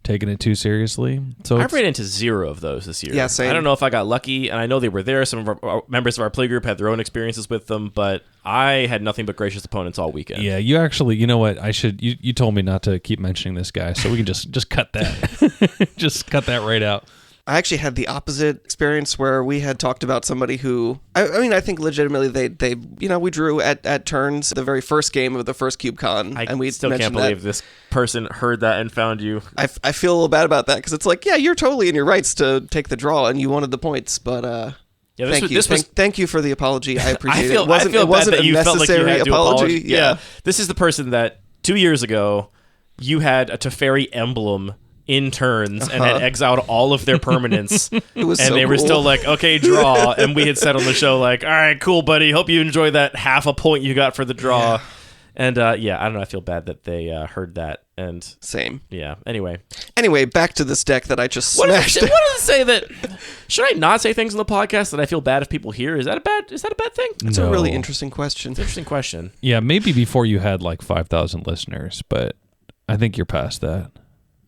taking it too seriously. So I've ran into 0 of those this year. Yeah, same. I don't know if I got lucky, and I know they were there. Some of our members of our play group had their own experiences with them, but I had nothing but gracious opponents all weekend. yeah, you actually, you know what? You told me not to keep mentioning this guy, so we can just cut that. Just cut that right out. I actually had the opposite experience where we had talked about somebody who, I mean, I think legitimately they we drew at turns the very first game of the first CubeCon, and we still can't mentioned believe that. this person heard that and found you. I feel a little bad about that because it's like, yeah, you're totally in your rights to take the draw and you wanted the points, but Yeah, thank you for the apology. I appreciate I it. It feel wasn't bad that a you felt like you necessary had to apology. apologize. Yeah. This is the person that 2 years ago you had a Teferi emblem in turns and had exiled all of their permanents. It was and so they were cool. still like, okay, draw. And we had said on the show, like, all right, cool, buddy. Hope you enjoy that half a point you got for the draw. Yeah. And I don't know. I feel bad that they heard that. And Same. yeah. Anyway, back to this deck that I just what smashed. does it say that? Should I not say things on the podcast that I feel bad if people hear? Is that a bad thing? It's a really interesting question. Interesting question. Yeah, maybe before you had like 5,000 listeners, but I think you're past that.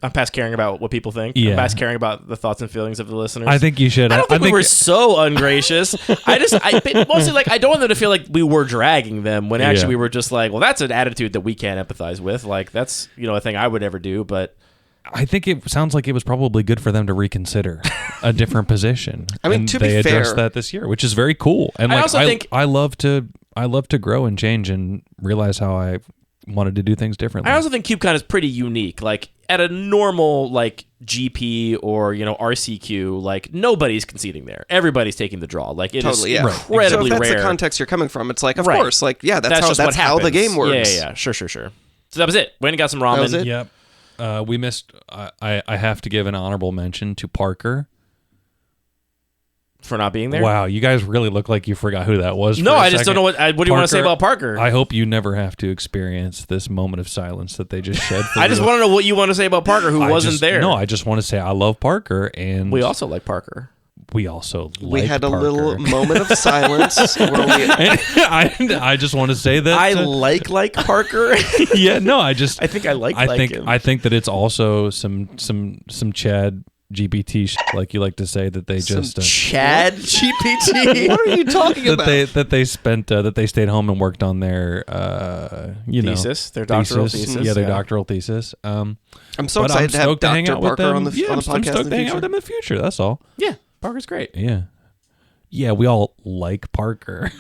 I'm past caring about what people think. Yeah. I'm past caring about the thoughts and feelings of the listeners. I think you should. I don't think we were so ungracious. Mostly like I don't want them to feel like we were dragging them when actually we were just like, well, that's an attitude that we can't empathize with. Like that's a thing I would never do. But I think it sounds like it was probably good for them to reconsider a different position. I mean, and to they be fair, addressed that this year, which is very cool. And I like, also think I love to grow and change and realize how I wanted to do things differently. I also think CubeCon is pretty unique. Like at a normal like GP or RCQ, like nobody's conceding there. Everybody's taking the draw. Like it Totally, is yeah. incredibly So if that's rare. the context you're coming from, it's like, of Right. course, like yeah, that's just what how the happens. game works. Yeah. Sure. So that was it. Went and got some ramen. That was it? Yep. We missed. I have to give an honorable mention to Parker. For not being there. Wow, you guys really look like you forgot who that was. No, for a I just second. don't know what do you want to say about Parker? I hope you never have to experience this moment of silence that they just shed. For I just you. want to know what you want to say about Parker, who wasn't there. No, I just want to say I love Parker, and We also like Parker. we also We like had a Parker. little moment of silence where we I just want to say that I like Parker. yeah, no, I just I think I like him. I think that it's also some Chad GPT like you like to say that they just Chad GPT. What are you talking about? that they spent that they stayed home and worked on their Thesis, their doctoral thesis. Yeah, their Yeah. doctoral thesis. I'm so But excited to have stoked hang Dr. out with Parker them. on the Yeah, on I'm the podcast stoked in to the hang out future. with them in the future. That's all. Yeah, Parker's great. Yeah, we all like Parker.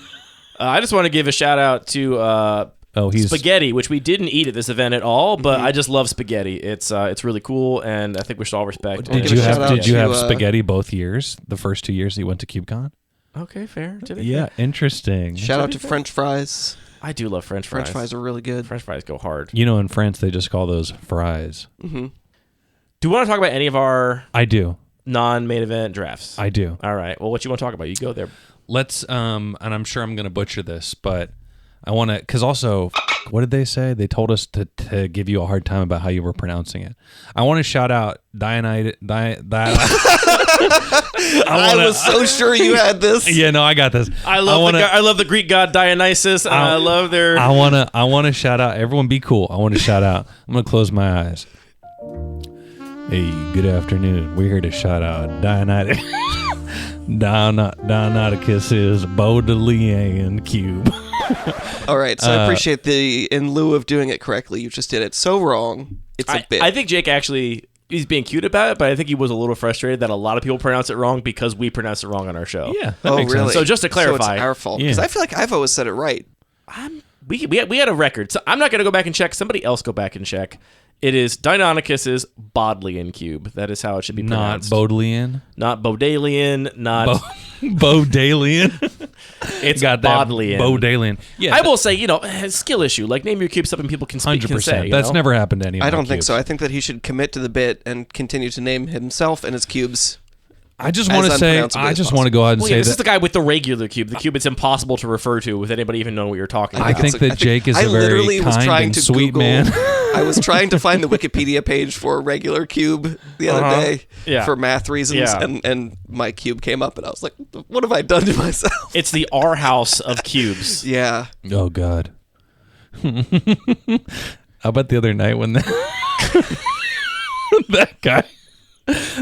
I just want to give a shout out to He's spaghetti, which we didn't eat at this event at all, but I just love spaghetti. It's really cool, and I think we should all respect. Did Did give you a have shout out Did you to, have spaghetti both years? The first 2 years that you went to CubeCon? Okay, fair. Did it? Yeah, interesting. Shout out to French fries. I do love French fries. French fries are really good. French fries go hard. You know, in France they just call those fries. Do you want to talk about any of our I do. non-main event drafts? I do. All right. Well, what you want to talk about? You go there. Let's and I'm sure I'm going to butcher this, but I want to cuz also what did they say? They told us to give you a hard time about how you were pronouncing it. I want to shout out I was so sure you had this. Yeah, no, I got this. I love the Greek god Dionysus. And I love their. I want to shout out. Everyone, be cool. I want to shout out. I'm gonna close my eyes. Hey, good afternoon. We're here to shout out Dionysus' Bodleian Cube. All right, so I appreciate in lieu of doing it correctly, you just did it so wrong. It's a bit. I think Jake actually he's being cute about it, but I think he was a little frustrated that a lot of people pronounce it wrong because we pronounce it wrong on our show. Yeah. That Oh, makes really? sense. So just to clarify, so it's our fault because Yeah. I feel like I've always said it right. we had a record. So I'm not going to go back and check. Somebody else go back and check. It is Deinonychus's Bodleian Cube. That is how it should be Not pronounced. Bodleian. Not Bodleian. Not Bodleian. it's Got that Bodleian. Bodleian. Yeah. I will say, skill issue. Like name your cube something people can speak. 100%. Can say, That's never happened to any of I my don't think cubes. so. I think that he should commit to the bit and continue to name himself and his cubes. I just as want to say, unpronounceably I as just want to go ahead and Well, say yeah, this that is the guy with the regular cube. The cube it's impossible to refer to with anybody even knowing what you're talking I about. think that Jake is I a very literally was kind trying and to sweet Google, man. I was trying to find the Wikipedia page for a regular cube the other day Yeah. for math reasons, Yeah. and my cube came up, and I was like, "What have I done to myself?" It's the R house of cubes. Yeah, Oh God. How about the other night when that guy?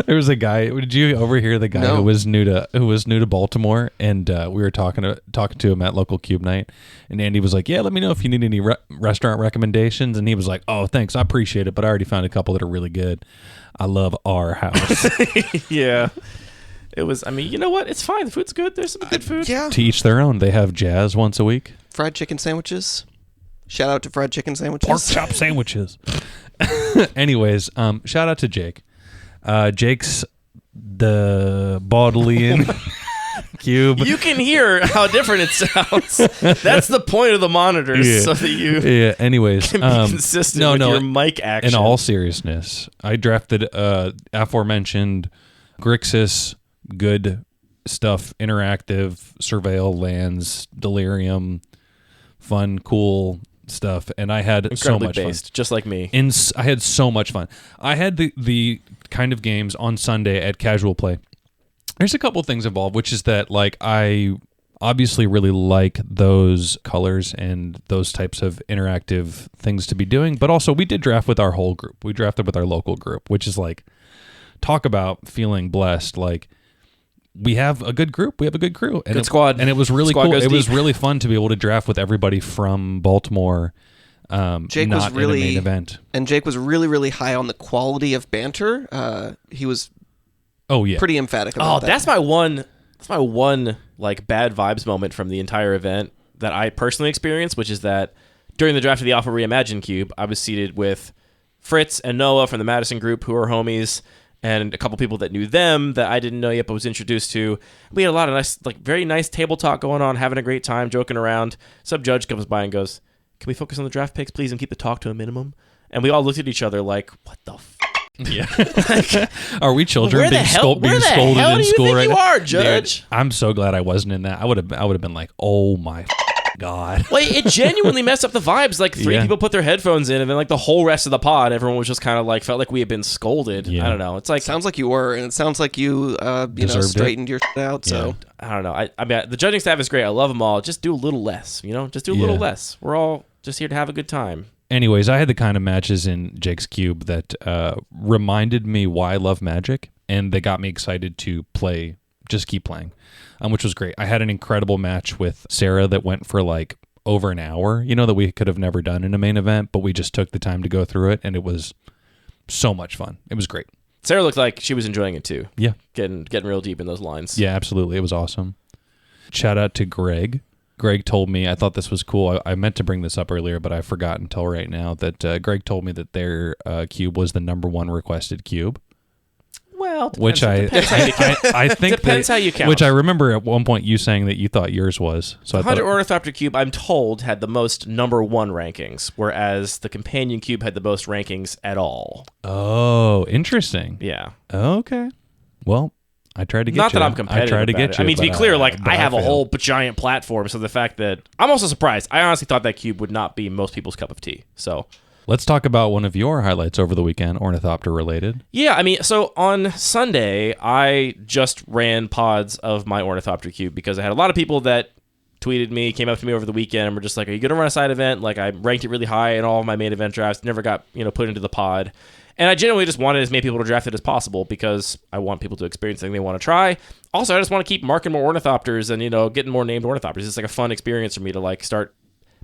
There was a guy. Did you overhear the guy No. who was new to Baltimore? And we were talking to him at local Cube night. And Andy was like, "Yeah, let me know if you need any restaurant recommendations." And he was like, "Oh, thanks, I appreciate it, but I already found a couple that are really good. I love our house." Yeah. It was, I mean, you know what? It's fine. The food's good. There's some good food. yeah. To each their own. They have jazz once a week. Fried chicken sandwiches. Shout out to fried chicken sandwiches. Pork chop sandwiches. Anyways, shout out to Jake. Jake's the Bodleian Cube. You can hear how different it sounds. That's the point of the monitors, Yeah. so that you Yeah. Anyways, can be consistent with your mic action. in all seriousness, I drafted aforementioned Grixis, good stuff, interactive, surveil, lands, delirium, fun, cool stuff, and I had so incredibly much based, just like me. fun. I had so much fun. I had the kind of games on Sunday at Casual Play. There's a couple things involved, which is that like I obviously really like those colors and those types of interactive things to be doing, but also we did draft with our whole group. We drafted with our local group, which is like, talk about feeling blessed. Like we have a good group. We have a good crew. And Good squad. And it was really Squad cool. goes It was deep. really fun to be able to draft with everybody from Baltimore. Jake not was really in a main event. and Jake was really, really high on the quality of banter. He was Oh yeah. pretty emphatic Oh, about that. that's my one like bad vibes moment from the entire event that I personally experienced, which is that during the draft of the Alpha Reimagined Cube, I was seated with Fritz and Noah from the Madison group, who are homies, and a couple people that knew them that I didn't know yet but was introduced to. We had a lot of nice, like very nice table talk going on, having a great time, joking around. Some judge comes by and goes, "Can we focus on the draft picks, please, and keep the talk to a minimum?" And we all looked at each other like, what the f***? Yeah. Are we children Where the being hell scolded do in you school think right you now? are, Judge? Dude, I'm so glad I wasn't in that. I would have been like, oh my God. Well, it genuinely messed up the vibes. Like, three people put their headphones in, and then like the whole rest of the pod, everyone was just kind of like, felt like we had been scolded. Yeah. I don't know. It's like, Sounds like you were, and it sounds like you Deserved straightened your shit out. So I don't know. I mean, the judging staff is great. I love them all. Just do a little less, just do a little less. We're all just here to have a good time. Anyways, I had the kind of matches in Jake's Cube that reminded me why I love Magic, and they got me excited to play, just keep playing, which was great. I had an incredible match with Sarah that went for like over an hour, that we could have never done in a main event, but we just took the time to go through it, and it was so much fun. It was great. Sarah looked like she was enjoying it too. Yeah. Getting real deep in those lines. Yeah, absolutely. It was awesome. Shout out to Greg. Greg told me, I thought this was cool. I meant to bring this up earlier, but I forgot until right now that Greg told me that their cube was the #1 requested cube. Well, which I think depends how you count. Which I remember at one point you saying that you thought yours was. So I thought Ornithopter Cube, I'm told, had the most #1 rankings, whereas the Companion Cube had the most rankings at all. Oh, interesting. Yeah. Okay. Well, I tried to get Not you. that I'm competitive. I tried to about get it. you. I mean, to be clear, I have a failed. whole giant platform, so the fact that I'm also surprised. I honestly thought that cube would not be most people's cup of tea. So let's talk about one of your highlights over the weekend, Ornithopter related. yeah, I mean, so on Sunday, I just ran pods of my Ornithopter Cube because I had a lot of people that tweeted me, came up to me over the weekend, and were just like, "Are you going to run a side event?" Like, I ranked it really high in all of my main event drafts, never got put into the pod. And I genuinely just wanted as many people to draft it as possible because I want people to experience something they want to try. Also, I just want to keep marking more Ornithopters and, getting more named Ornithopters. It's like a fun experience for me to start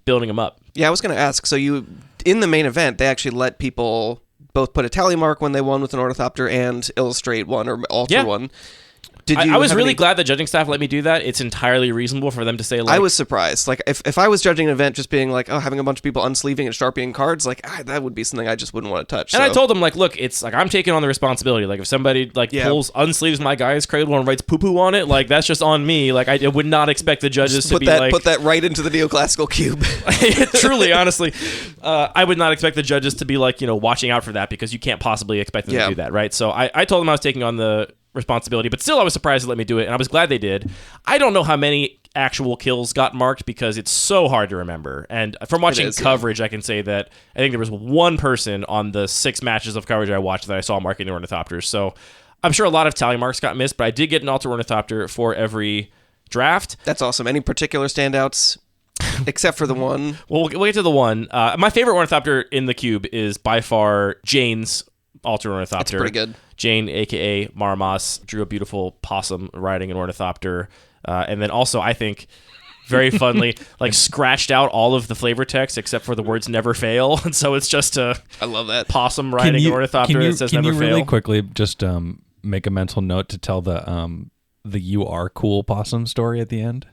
building them up. yeah, I was going to ask. So in the main event, they actually let people both put a tally mark when they won with an Ornithopter and illustrate one or alter one. I was really glad the judging staff let me do that. It's entirely reasonable for them to say, I was surprised. Like, if I was judging an event just being like, having a bunch of people unsleeving and sharpieing cards, that would be something I just wouldn't want to touch. And I told them, look, it's I'm taking on the responsibility. If somebody pulls, unsleeves my guy's cradle and writes poo-poo on it, that's just on me. I would not expect the judges to be put that right into the neoclassical cube. Truly, honestly, I would not expect the judges to be watching out for that because you can't possibly expect them to do that, right? So I told them I was taking on the responsibility, but still I was surprised to let me do it, and I was glad they did. I don't know how many actual kills got marked because it's so hard to remember, and from watching coverage, I can say that I think there was one person on the 6 matches of coverage I watched that I saw marking the Ornithopters, so I'm sure a lot of tally marks got missed, but I did get an alter Ornithopter for every draft. That's awesome. Any particular standouts? Except for the one. Well, we'll get to the one. My favorite Ornithopter in the cube is by far Jane's alter Ornithopter. That's pretty good. Jane, a.k.a. Marmas, drew a beautiful possum riding an Ornithopter. And then also, I think, very funly, scratched out all of the flavor text except for the words never fail. And so it's just a I love that. possum riding an Ornithopter that says never fail. Can you really quickly just make a mental note to tell the "You Are Cool" possum story at the end?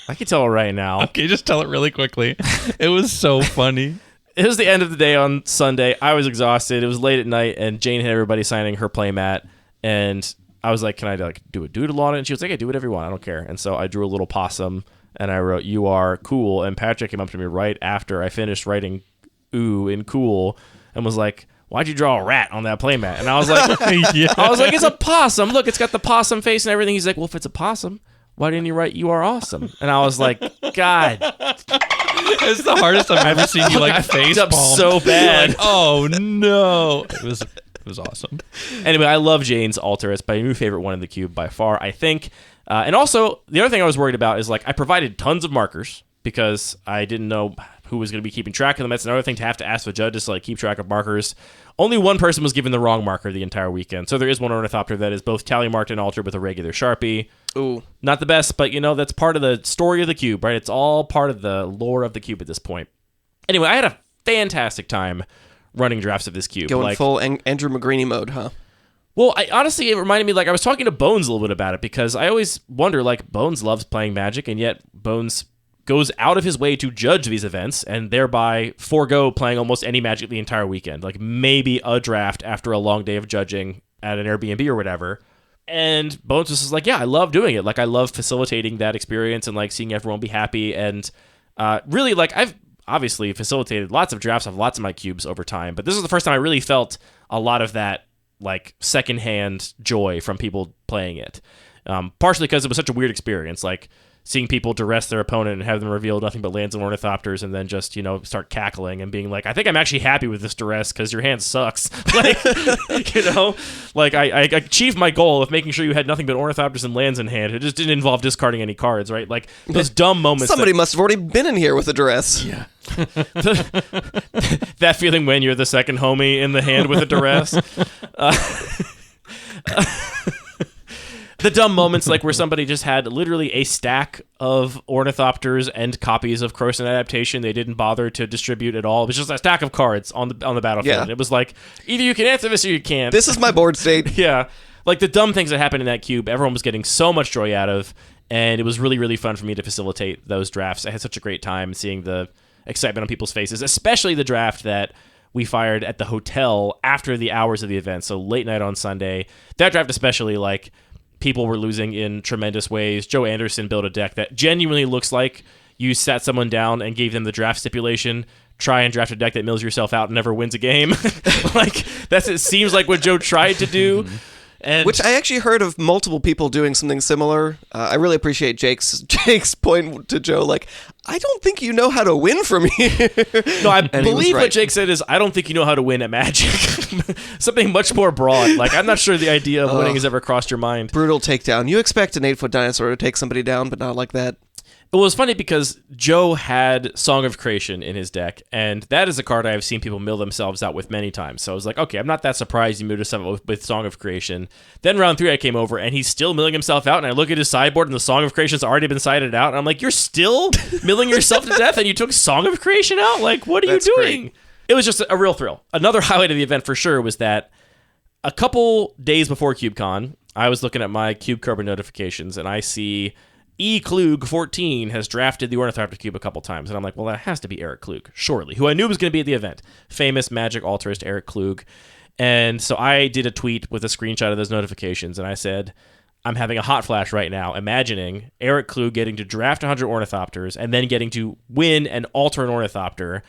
I can tell it right now. Okay, just tell it really quickly. It was so funny. It was the end of the day on Sunday. I was exhausted. It was late at night, and Jane had everybody signing her playmat. And I was like, "Can I do a doodle on it?" And she was like, "I do whatever you want. I don't care." And so I drew a little possum, and I wrote, "You are cool." And Patrick came up to me right after I finished writing "ooh" in cool, and was like, "Why'd you draw a rat on that playmat?" And I was like, "It's a possum. Look, it's got the possum face and everything." He's like, "Well, if it's a possum, why didn't you write 'You are awesome'?" And I was like, "God." It's the hardest I've ever seen you face up palm. so bad. Oh no! It was awesome. Anyway, I love Jane's altar. It's my new favorite one in the cube by far, I think. And also, the other thing I was worried about is I provided tons of markers because I didn't know who was going to be keeping track of them. That's another thing to have to ask the judges to keep track of markers. Only one person was given the wrong marker the entire weekend. So there is one Ornithopter that is both tally marked and altered with a regular Sharpie. Ooh. Not the best, but that's part of the story of the cube, right? It's all part of the lore of the cube at this point. Anyway, I had a fantastic time running drafts of this cube. Going full Andrew McGreeny mode, huh? Well, honestly, it reminded me, I was talking to Bones a little bit about it because I always wonder, Bones loves playing Magic, and yet Bones goes out of his way to judge these events and thereby forego playing almost any Magic the entire weekend. Like maybe a draft after a long day of judging at an Airbnb or whatever. And Bones was just like, yeah, I love doing it. Like I love facilitating that experience and like seeing everyone be happy. And really, like I've obviously facilitated lots of drafts of lots of my cubes over time, but this is the first time I really felt a lot of that like secondhand joy from people playing it. Partially because it was such a weird experience, like seeing people duress their opponent and have them reveal nothing but lands and ornithopters and then just, start cackling and being like, I think I'm actually happy with this duress because your hand sucks. Like, I achieved my goal of making sure you had nothing but ornithopters and lands in hand. It just didn't involve discarding any cards, right? Like those dumb moments. Somebody must have already been in here with a duress. Yeah. That feeling when you're the second homie in the hand with a duress. The dumb moments like where somebody just had literally a stack of ornithopters and copies of Croson Adaptation they didn't bother to distribute at all. It was just a stack of cards on the battlefield. Yeah. And it was like, either you can answer this or you can't. This is my board state. Yeah. Like the dumb things that happened in that cube, everyone was getting so much joy out of, and it was really, really fun for me to facilitate those drafts. I had such a great time seeing the excitement on people's faces, especially the draft that we fired at the hotel after the hours of the event, so late night on Sunday. That draft especially, like, people were losing in tremendous ways. Joe Anderson built a deck that genuinely looks like you sat someone down and gave them the draft stipulation, try and draft a deck that mills yourself out and never wins a game. Like, it seems like what Joe tried to do. And which I actually heard of multiple people doing something similar. I really appreciate Jake's point to Joe, like, I don't think you know how to win from here. No, I believe what Jake said is, I don't think you know how to win at Magic. Something much more broad. Like, I'm not sure the idea of winning has ever crossed your mind. Brutal takedown. You expect an 8-foot dinosaur to take somebody down, but not like that. It was funny because Joe had Song of Creation in his deck, and that is a card I've seen people mill themselves out with many times. So I was like, okay, I'm not that surprised he milled himself out with Song of Creation. Then round 3 I came over, and he's still milling himself out, and I look at his sideboard, and the Song of Creation's already been sided out, and I'm like, you're still milling yourself to death, and you took Song of Creation out? Like, what are you doing? Great. It was just a real thrill. Another highlight of the event for sure was that a couple days before CubeCon, I was looking at my Cube Cobra notifications, and I see Klug 14 has drafted the Ornithopter Cube a couple times. And I'm like, well, that has to be Eric Klug, surely, who I knew was going to be at the event. Famous Magic altarist Eric Klug. And so I did a tweet with a screenshot of those notifications, and I said, I'm having a hot flash right now, imagining Eric Klug getting to draft 100 Ornithopters and then getting to win and alter an Ornithopter.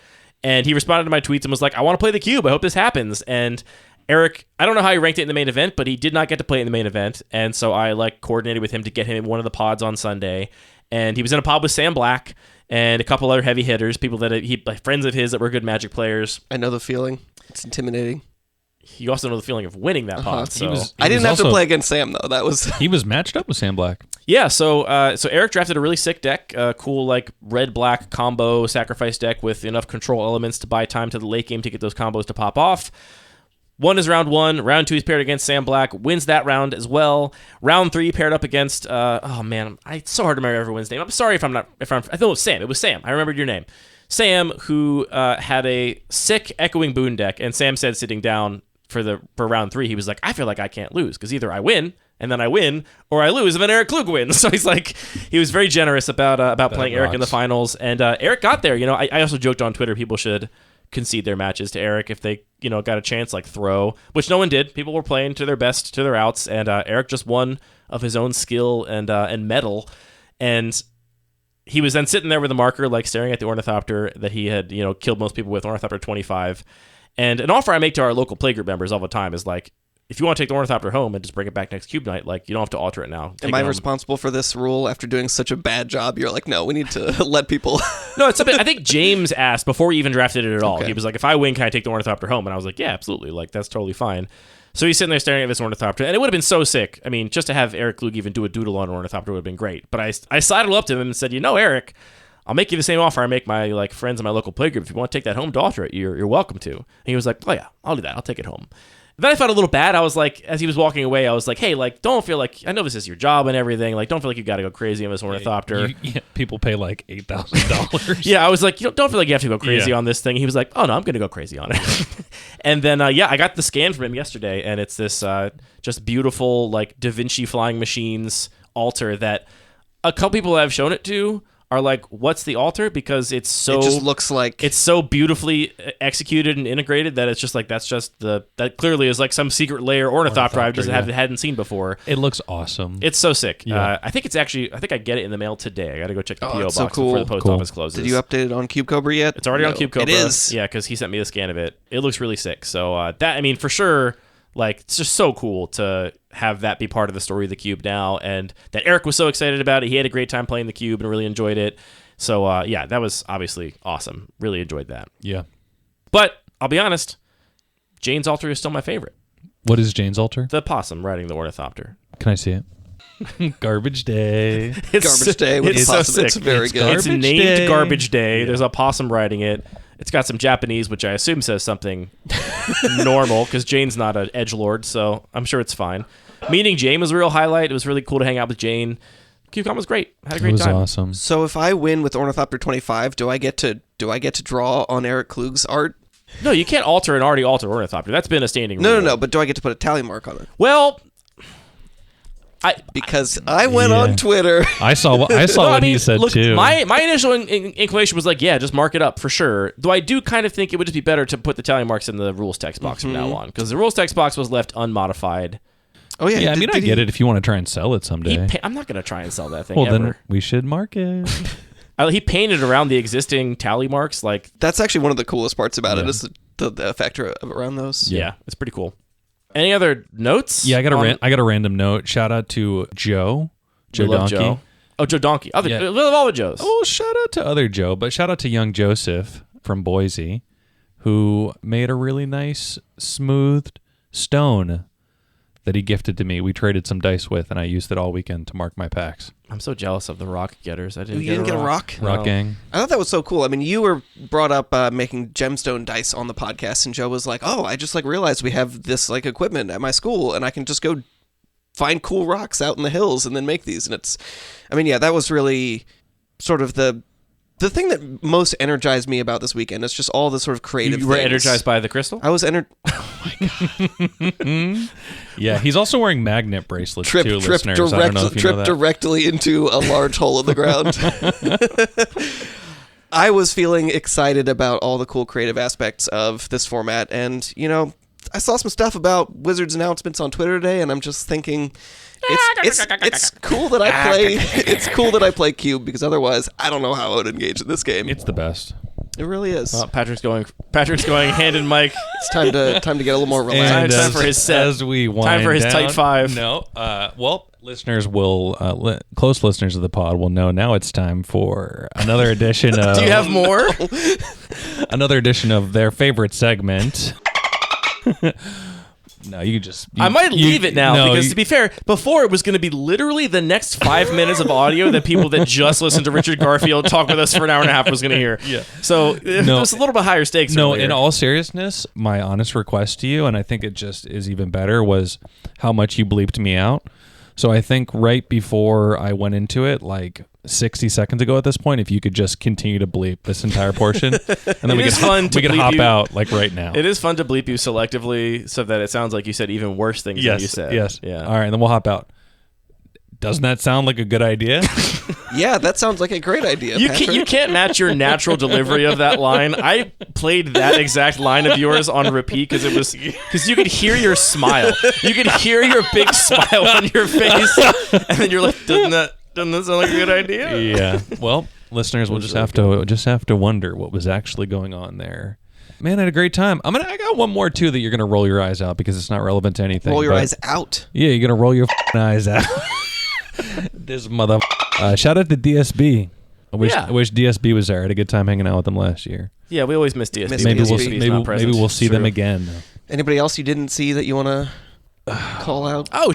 And he responded to my tweets and was like, I want to play the cube. I hope this happens. And Eric, I don't know how he ranked it in the main event, but he did not get to play it in the main event, and so I coordinated with him to get him in one of the pods on Sunday, and he was in a pod with Sam Black and a couple other heavy hitters, people that friends of his that were good Magic players. I know the feeling. It's intimidating. You also know the feeling of winning that pod. So. I didn't have to play against Sam though. That was he was matched up with Sam Black. Yeah, so Eric drafted a really sick deck, cool red-black combo sacrifice deck with enough control elements to buy time to the late game to get those combos to pop off. One is round 1. Round 2 is paired against Sam Black. Wins that round as well. Round 3 paired up against. It's so hard to remember everyone's name. I'm sorry if I'm not. I thought it was Sam. It was Sam. I remembered your name. Sam, who had a sick Echoing Boon deck, and Sam said sitting down for round 3, he was like, I feel like I can't lose because either I win and then I win, or I lose and then Eric Klug wins. So he was very generous about playing Eric in the finals, and Eric got there. I also joked on Twitter people should concede their matches to Eric if they got a chance, throw, which no one did. People were playing to their best, to their outs, and Eric just won of his own skill and mettle, and he was then sitting there with a marker, staring at the Ornithopter that he had killed most people with, Ornithopter 25. And an offer I make to our local playgroup members all the time is if you want to take the Ornithopter home and just bring it back next Cube Night, you don't have to alter it now. Am I responsible for this rule after doing such a bad job? You're like, no, we need to let people. No, it's something I think James asked before we even drafted it at all. Okay. He was like, if I win, can I take the Ornithopter home? And I was like, yeah, absolutely. That's totally fine. So he's sitting there staring at this Ornithopter, and it would have been so sick. I mean, just to have Eric Klug even do a doodle on an Ornithopter would have been great. But I sidled up to him and said, Eric, I'll make you the same offer I make my friends in my local playgroup. If you want to take that home to alter it, you're welcome to. And he was like, oh yeah, I'll do that. I'll take it home. Then I felt a little bad. I was like, as he was walking away, I was like, hey, don't feel like, I know this is your job and everything. Don't feel like you got to go crazy on this Ornithopter. People pay $8,000. Yeah, I was like, don't feel like you have to go crazy on this thing. He was like, oh no, I'm going to go crazy on it. And then, I got the scan from him yesterday, and it's this just beautiful, Da Vinci Flying Machines altar that a couple people I've shown it to are like, what's the altar? Because it just looks like it's so beautifully executed and integrated that it's just like that clearly is like some secret layer ornithopter I just hadn't seen before. It looks awesome. It's so sick. Yeah. I think I get it in the mail today. I got to go check the PO box so cool. before the post office closes. Did you update it on Cube Cobra yet? It's already on Cube Cobra. It is. Yeah, because he sent me a scan of it. It looks really sick. So for sure, like it's just so cool to have that be part of the story of the Cube now, and that Eric was so excited about it. He had a great time playing the Cube and really enjoyed it. So that was obviously awesome. Really enjoyed that. Yeah. But I'll be honest, Jane's altar is still my favorite. What is Jane's altar? The possum riding the ornithopter. Can I see it? Garbage Day. Garbage Day with it's possum. so sick. It's very good. It's named Day. Garbage Day. Yeah. There's a possum riding it. It's got some Japanese, which I assume says something normal, because Jane's not an edgelord, so I'm sure it's fine. Meeting Jane was a real highlight. It was really cool to hang out with Jane. QCon was great. Had a great time. It was awesome. So if I win with Ornithopter 25, do I get to draw on Eric Klug's art? No, you can't alter an already altered ornithopter. That's been a standing rule. No. But do I get to put a tally mark on it? Well, because I went on Twitter. I saw what he said look, too. My initial inclination was like, yeah, just mark it up for sure. Though I do kind of think it would just be better to put the tally marks in the rules text box from now on, because the rules text box was left unmodified. Oh yeah, Yeah, I get it if you want to try and sell it someday. I'm not going to try and sell that thing Well, ever. then we should mark it. He painted around the existing tally marks. Like, That's actually one of the coolest parts about it, is the effect around those. yeah, it's pretty cool. Any other notes? Yeah, I got a random note. Shout out to Joe We love Donkey. Joe. Oh, Joe Donkey. We love all the Joes. Oh, shout out to other Joe, but shout out to young Joseph from Boise, who made a really nice smoothed stone that he gifted to me. We traded some dice with, and I used it all weekend to mark my packs. I'm so jealous of the rock getters. I didn't You didn't get a rock? No. Rock gang. I thought that was so cool. I mean, you were brought up making gemstone dice on the podcast, and Joe was like, "Oh, I just realized we have this equipment at my school, and I can just go find cool rocks out in the hills and then make these." And that was really sort of the thing that most energized me about this weekend. It's just all the sort of creative. You were things. energized by the crystal? I was Yeah, he's also wearing magnet bracelets too, listeners. I don't know if you know that. Directly into a large hole in the ground. I was feeling excited about all the cool creative aspects of this format, and I saw some stuff about Wizards announcements on Twitter today, and I'm just thinking it's cool that I play. It's cool that I play Cube, because otherwise I don't know how I would engage in this game. It's the best. It really is. Patrick's going hand in mic. It's time to get a little more relaxed. Time for his set. As we wind Time for his down, tight five. No. Listeners will, close listeners of the pod will know now it's time for another edition of... Do you have more? Another edition of their favorite segment. No, you just... I might leave it now, because to be fair, before it was going to be literally the next 5 minutes of audio that people that just listened to Richard Garfield talk with us for an hour and a half was going to hear. Yeah. So it was a little bit higher stakes. No, earlier. in all seriousness, my honest request to you, and I think it just is even better, was how much you bleeped me out. So I think right before I went into it, 60 seconds ago at this point, if you could just continue to bleep this entire portion, and then we could hop out right now. It is fun to bleep you selectively so that it sounds like you said even worse things than you said. Yes. Yeah. All right, and then we'll hop out. Doesn't that sound like a good idea? Yeah, that sounds like a great idea. You can't match your natural delivery of that line. I played that exact line of yours on repeat because you could hear your smile. You could hear your big smile on your face, and then you're like, doesn't that sound like a good idea? Yeah. Well, listeners will just have to wonder what was actually going on there. Man, I had a great time. I got one more too that you're gonna roll your eyes out because it's not relevant to anything. Roll your eyes out. Yeah, you're gonna roll your eyes out. This mother. Shout out to DSB. I wish DSB was there. I had a good time hanging out with them last year. Yeah, we always miss DSB. Maybe we'll see them again. Anybody else you didn't see that you want to call out? Oh,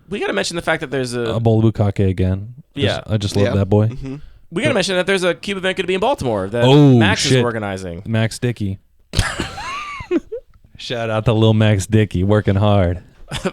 we got to mention the fact that there's a Bolu Bukake again. I just love that boy. Mm-hmm. We got to mention that there's a Cube event going to be in Baltimore that Max is organizing. Max Dickey. Shout out to Lil Max Dickey, working hard.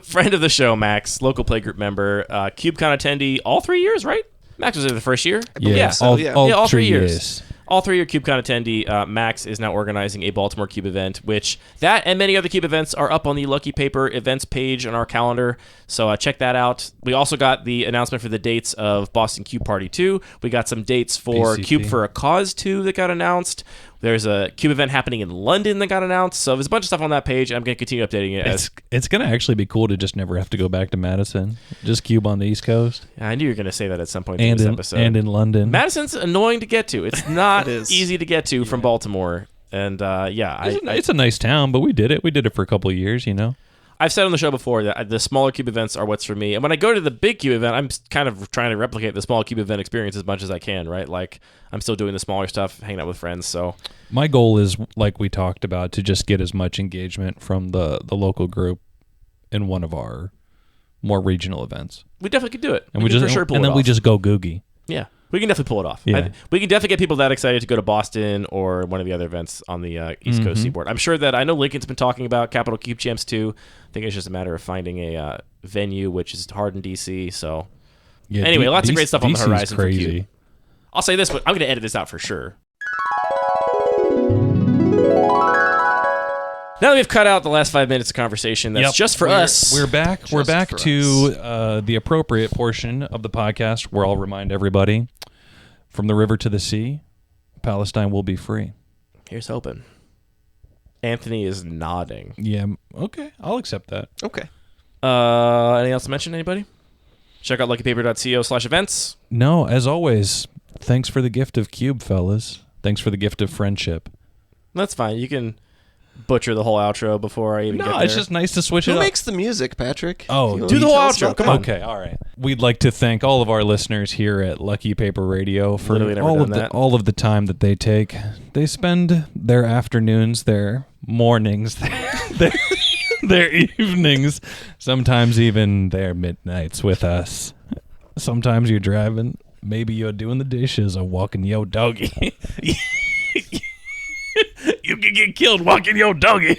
Friend of the show, Max, local playgroup member, CubeCon attendee all 3 years, right? Max was there the first year. Yeah, all 3 years. all 3 are CubeCon attendee. Max is now organizing a Baltimore Cube event, which that and many other Cube events are up on the Lucky Paper events page on our calendar. So check that out. We also got the announcement for the dates of Boston Cube Party 2. We got some dates for BCP. Cube for a Cause 2 that got announced. There's a Cube event happening in London that got announced. So there's a bunch of stuff on that page. I'm going to continue updating it. It's going to actually be cool to just never have to go back to Madison. Just Cube on the East Coast. I knew you were going to say that at some point in this episode. And in London. Madison's annoying to get to. It's not It is. easy to get to from Baltimore. And It's a nice town, but we did it. We did it for a couple of years, you know. I've said on the show before that the smaller Cube events are what's for me. And when I go to the big Cube event, I'm kind of trying to replicate the small Cube event experience as much as I can, right? Like, I'm still doing the smaller stuff, hanging out with friends. So My goal is, like we talked about, to just get as much engagement from the local group in one of our more regional events. we definitely could do it. And we can for sure pull it off. we just go googie. Yeah, we can definitely pull it off. Yeah. We can definitely get people that excited to go to Boston or one of the other events on the East Coast seaboard. I'm sure that I know Lincoln's been talking about Capital Cube Champs too. I think it's just a matter of finding a venue, which is hard in DC. So Yeah, anyway, lots of great stuff on the DC's horizon for crazy. Cube. I'll say this, but I'm going to edit this out for sure. Now that we've cut out the last 5 minutes of conversation, that's just for us. We're back. We're back for to the appropriate portion of the podcast where I'll remind everybody, from the river to the sea, Palestine will be free. Here's hoping. Anthony is nodding. Yeah, okay. I'll accept that. Okay. Anything else to mention, anybody? Check out luckypaper.co/events. No, as always, thanks for the gift of Cube, fellas. Thanks for the gift of friendship. That's fine. You can butcher the whole outro before I even get No, there. it's just nice to switch it Who up. makes the music, Patrick? Oh, You do the wanna whole tell us outro. about Come that? on. Okay, all right. We'd like to thank all of our listeners here at Lucky Paper Radio for Literally never all done of that. all of the time that they take. They spend their afternoons, their mornings, their evenings, sometimes even their midnights with us. Sometimes you're driving, maybe you're doing the dishes or walking your doggy. You can get killed walking your doggy.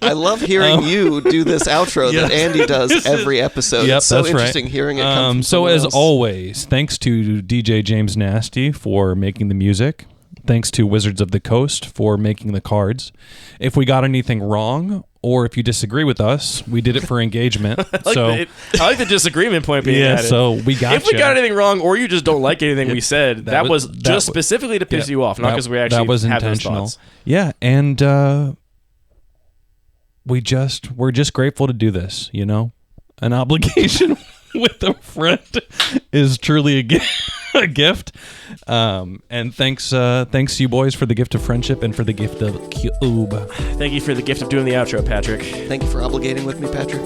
I love hearing you do this outro that Yes. Andy does every episode. Yep, It's so that's right. interesting hearing it come from So someone as else. always, thanks to DJ James Nasty for making the music. Thanks to Wizards of the Coast for making the cards. If we got anything wrong, or if you disagree with us, we did it for engagement. I like the disagreement point being yeah, added. so we got If we got anything wrong, or you just don't like anything we said, that was that just was- specifically to piss you off, not because we actually that was had those intentional. thoughts. Yeah, and we're just grateful to do this. You know, an obligation with a friend is truly a gift. And thanks you boys for the gift of friendship and for the gift of Cube. Thank you for the gift of doing the outro, Patrick. Thank you for obligating with me, Patrick.